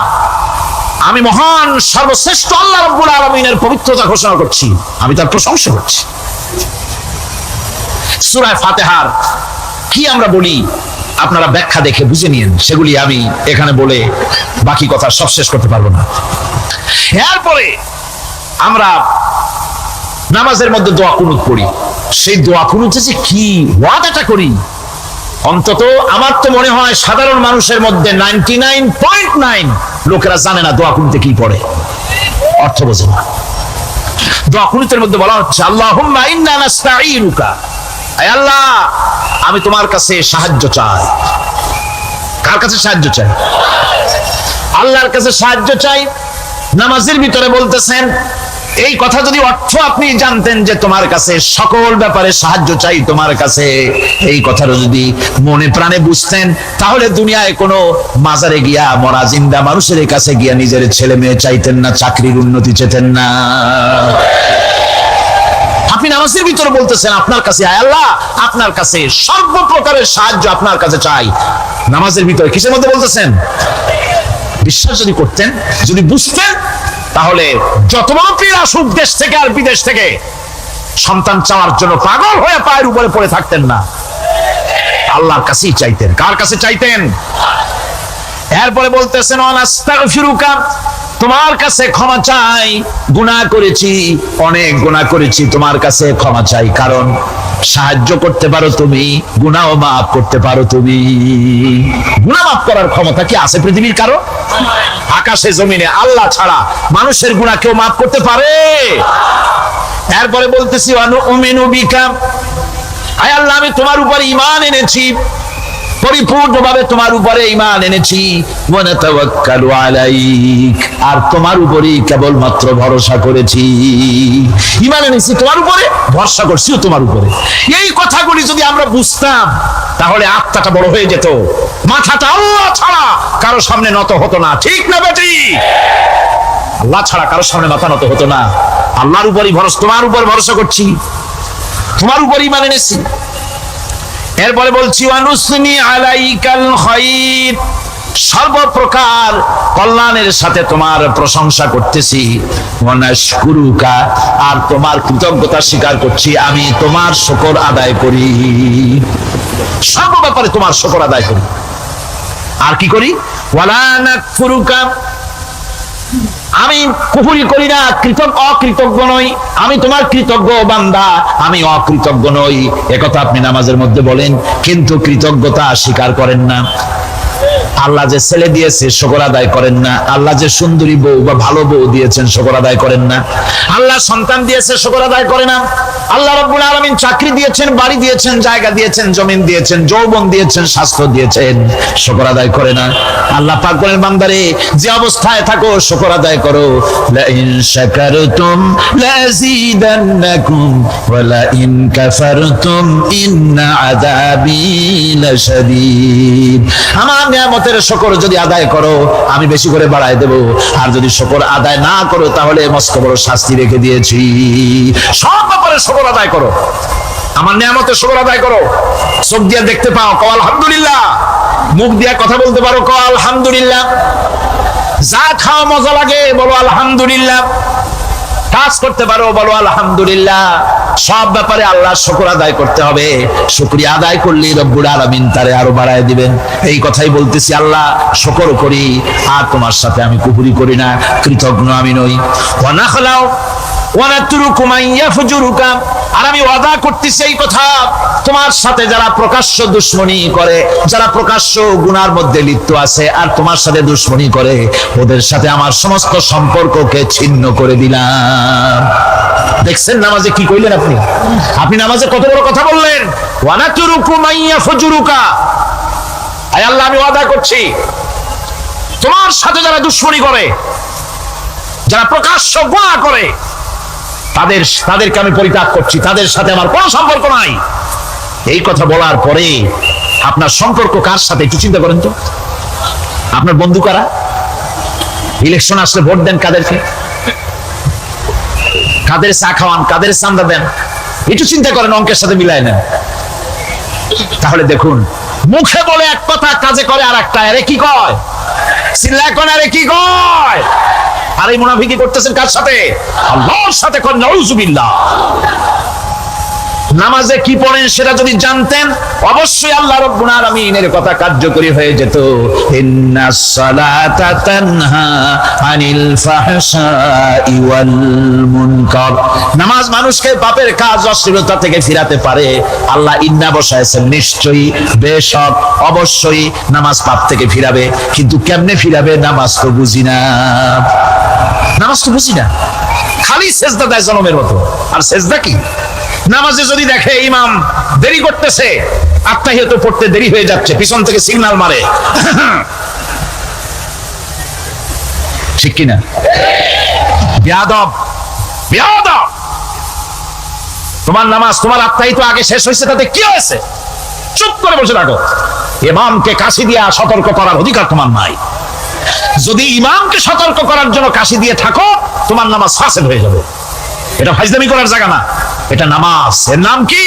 আমি মহান সর্বশ্রেষ্ঠ আল্লাহ রাব্বুল আলামিনের পবিত্রতা ঘোষণা করছি, আমি তার প্রশংসা করছি। সূরা ফাতিহার কি আমরা বলি আপনারা ব্যাখ্যা দেখে বুঝে নিন, সেগুলি আমি এখানে বলে বাকি কথা সব শেষ করতে পারবো না। এরপরে আমরা নামাজের মধ্যে দোয়া কুনুত পড়ি। সেই দোয়া কুনুতে যে কি ওয়াদাটা করি, অন্তত আমার তো মনে হয় সাধারণ মানুষের মধ্যে 99.9 লোকেরা জানে না দোয়া কুনুতে কি পড়ে, অর্থ বোঝে না। দোয়া কুনুতের মধ্যে বলা হচ্ছে আল্লাহুম্মা ইন্না নাস্তাঈনুকা, আয় আল্লাহ আমি তোমার কাছে সাহায্য চাই। কার কাছে সাহায্য চাই? আল্লাহর কাছে সাহায্য চাই। নামাজের ভিতরে বলতেছেন, এই কথা যদি অর্থ আপনি জানতেন যে তোমার কাছে সকল ব্যাপারে সাহায্য চাই তোমার কাছে, এই কথাটা যদি মনে প্রাণে বুঝতেন, তাহলে দুনিয়ায় কোনো মাজারে গিয়া মরা জিন্দা মানুষের কাছে গিয়া নিজের ছেলে মেয়ে চাইতেন না, চাকরির উন্নতি চেতেন না। আপনি নামাজের ভিতরে বলতেছেন আপনার কাছে, আয় আল্লাহ আপনার কাছে সর্বপ্রকারের সাহায্য আপনার কাছে চাই। নামাজের ভিতরে কিসের মধ্যে বলতেছেন? বিশ্বাস যদি করতেন, যদি বুঝতেন, তাহলে যত বড় পীর আসুক দেশ থেকে আর বিদেশ থেকে, সন্তান চাওয়ার জন্য পাগল হয়ে পায়ের উপরে পড়ে থাকতেন না, আল্লাহর কাছেই চাইতেন। কার কাছে চাইতেন? এরপরে বলতেছেন আস্তাগফিরুকা, তোমার কাছে ক্ষমা চাই, গুনাহ করেছি, অনেক গুনাহ করেছি, তোমার কাছে ক্ষমা চাই, কারণ সাহায্য করতে পারো তুমি, গুনাহও মাফ করতে পারো তুমি। গুনাহ মাফ করার ক্ষমতা কি আছে পৃথিবীর কারো? আকাশে জমিনে আল্লাহ ছাড়া মানুষের গুনাহ কেউ মাফ করতে পারে? এরপরে বলতেছি অনুমিনু বিকা, আয় আল্লাহ আমি তোমার উপর ঈমান এনেছি, পরিপূর্ণভাবে তোমার উপরে ঈমান এনেছি, ওয়া নাতাওয়াক্কালু আলাইক, আর তোমার উপরেই কেবলমাত্র ভরসা করেছি। ঈমান এনেছি তোমার উপরে, ভরসা করছিও তোমার উপরে। এই কথাগুলি যদি আমরা বুঝতাম, তাহলে আত্মাটা বড় হয়ে যেত, মাথাটা আল্লাহ ছাড়া কারো সামনে নত হতো না। ঠিক না বেটি? আল্লাহ ছাড়া কারো সামনে মাথা নত হতো না। আল্লাহর উপরই ভরসা, তোমার উপর ভরসা করছি, তোমার উপর ঈমান এনেছি। এরপরে বলছি ওয়ানুসনি আলাইকাল খায়র, সর্বপ্রকার কল্যাণের সাথে তোমার প্রশংসা করতেছি। ওয়ানাশকুরুকা, আর তোমার কৃতজ্ঞতা স্বীকার করছি, আমি তোমার শুকর আদায় করি, সর্ব ব্যাপারে তোমার শুকর আদায় করি। আর কি করি? ওয়ালা নাকফুরুকা, আমি কুফরি করি না, অকৃতজ্ঞ নই, আমি তোমার কৃতজ্ঞ বান্দা, আমি অকৃতজ্ঞ নই। একথা আপনি নামাজের মধ্যে বলেন, কিন্তু কৃতজ্ঞতা স্বীকার করেন না। আল্লাহ যে ছেলে দিয়েছে শুকর আদায় করেন না, আল্লাহ যে সুন্দরী বউ বা ভালো বউ দিয়েছেন শুকর আদায় করেন না, আল্লাহ সন্তান দিয়েছে শুকর আদায় করে না, আল্লাহ রাব্বুল আলামিন চাকরি দিয়েছেন, বাড়ি দিয়েছেন, জায়গা দিয়েছেন, জমিন দিয়েছেন, যৌবন দিয়েছেন, স্বাস্থ্য দিয়েছেন, শুকর আদায় করে না। আল্লাহ পাক বলেন, বান্দারে যে অবস্থায় থাকো শুকর আদায় করো। লা ইন শাকারতুম লাযীদান্নাকুম ওয়া লা ইন কাফারতুম ইন্না আযাবী লাশাদীদ। আমার নিয়ামতের শুকর যদি আদায় করো আমি বেশি করে বাড়ায় দেব, আর যদি শুকর আদায় না করো তাহলে মস্ত বড় শাস্তি রেখে দিয়েছি। সব ব্যাপারে শুকর আদায় করো, আমার নিয়ামতের শুকর আদায় করো। চোখ দিয়ে দেখতে পাও, কও আলহামদুলিল্লাহ। মুখ দিয়ে কথা বলতে পারো, কও আলহামদুলিল্লাহ। যা খাও মজা লাগে বলো আলহামদুলিল্লাহ। কাজ করতে পারো বলো আলহামদুলিল্লাহ। সব ব্যাপারে আল্লাহর শুকর আদায় করতে হবে। শুকরিয়া আদায় করলে রব্বুল আলামিন তারে আরো বাড়ায় দিবেন। এই কথাই বলতেছি, আল্লাহ শুকর করি, আর তোমার সাথে আমি কুফরি করি না, কৃতজ্ঞ আমি নই। ওয়া নাখলাউ ওয়া নাতরুকু মান ইয়াফজুরুকা, আর আমি ওয়াদা করতেছি এই কথা, তোমার সাথে যারা প্রকাশ্য দুশমনি করে, যারা প্রকাশ্য গুনার মধ্যে লিপ্ত আছে আর তোমার সাথে দুশমনি করে, ওদের সাথে আমার সমস্ত সম্পর্ককে ছিন্ন করে দিলাম। দেখছেন নামাজে কি কইলেন আপনি? আপনি নামাজে কত বড় কথা বললেন। ওয়া নাতরুকু মান ইয়াফজুরুকা, আয় আল্লাহ আমি ওয়াদা করছি তোমার সাথে যারা দুশমনি করে, যারা প্রকাশ্য গুনাহ করে, তাদেরকে আমি পরিত্যাগ করছি, তাদের সাথে আমার কোনো সম্পর্ক নাই। এই কথা বলার পরে আপনার সম্পর্ক কার সাথে একটু চিন্তা করেন তো। আপনার বন্ধু কারা? ইলেকশন আসলে ভোট দেন কাদেরকে? কাদের চা খাওয়ান, কাদের চান্দা দেন? একটু চিন্তা করেন, অঙ্কের সাথে মিলায় নেন। তাহলে দেখুন, মুখে বলে এক কথা, কাজে করে আর একটা। আরে কি কয়? চিল্লায় কোন আরে কি কয়? আর এই মুনাফিকি করতেছেন কার সাথে? আল্লাহর সাথে। কোন নাউজুবিল্লাহ। নামাজে কি পড়েন সেটা যদি জানতেন, অবশ্যই আল্লাহ রাব্বুল আলামিনের কথা কার্যকরী হয়ে যেত। ইন্নাস সালাতা তানহা আনিল ফাহশাই ওয়াল মুনকার। নামাজ মানুষকে পাপের কাজ অশ্লীলতা থেকে ফিরাতে পারে। আল্লাহ ইন্না বসায়ছেন, নিশ্চয়ই, বেশক, অবশ্যই নামাজ পাপ থেকে ফিরাবে। কিন্তু কেমনে ফিরাবে? নামাজ তো বুঝি না, নামাজ তো বুঝি না, খালি সেজদা দেয় জনমের মতো। আর সেজদা কি? নামাজে যদি দেখে ইমাম দেরি করতেছে, আত্তাহিয়াত পড়তে দেরি হয়ে যাচ্ছে, পিছন থেকে সিগন্যাল মারে, ঠিক কিনা? বেয়াদব, বেয়াদব। তোমার নামাজ, তোমার আত্তাহিয়াত আগে শেষ হয়েছে, তাতে কি হয়েছে? চুপ করে বসে থাকো। ইমামকে কাশি দিয়া সতর্ক করার অধিকার তোমার নাই। যদি ইমামকে সতর্ক করার জন্য কাশি দিয়ে থাকো, তোমার নামাজ ফাসেদ হয়ে যাবে। এটা ফাজলামি করার জায়গা না, এটা নামাজ। এর নাম কি?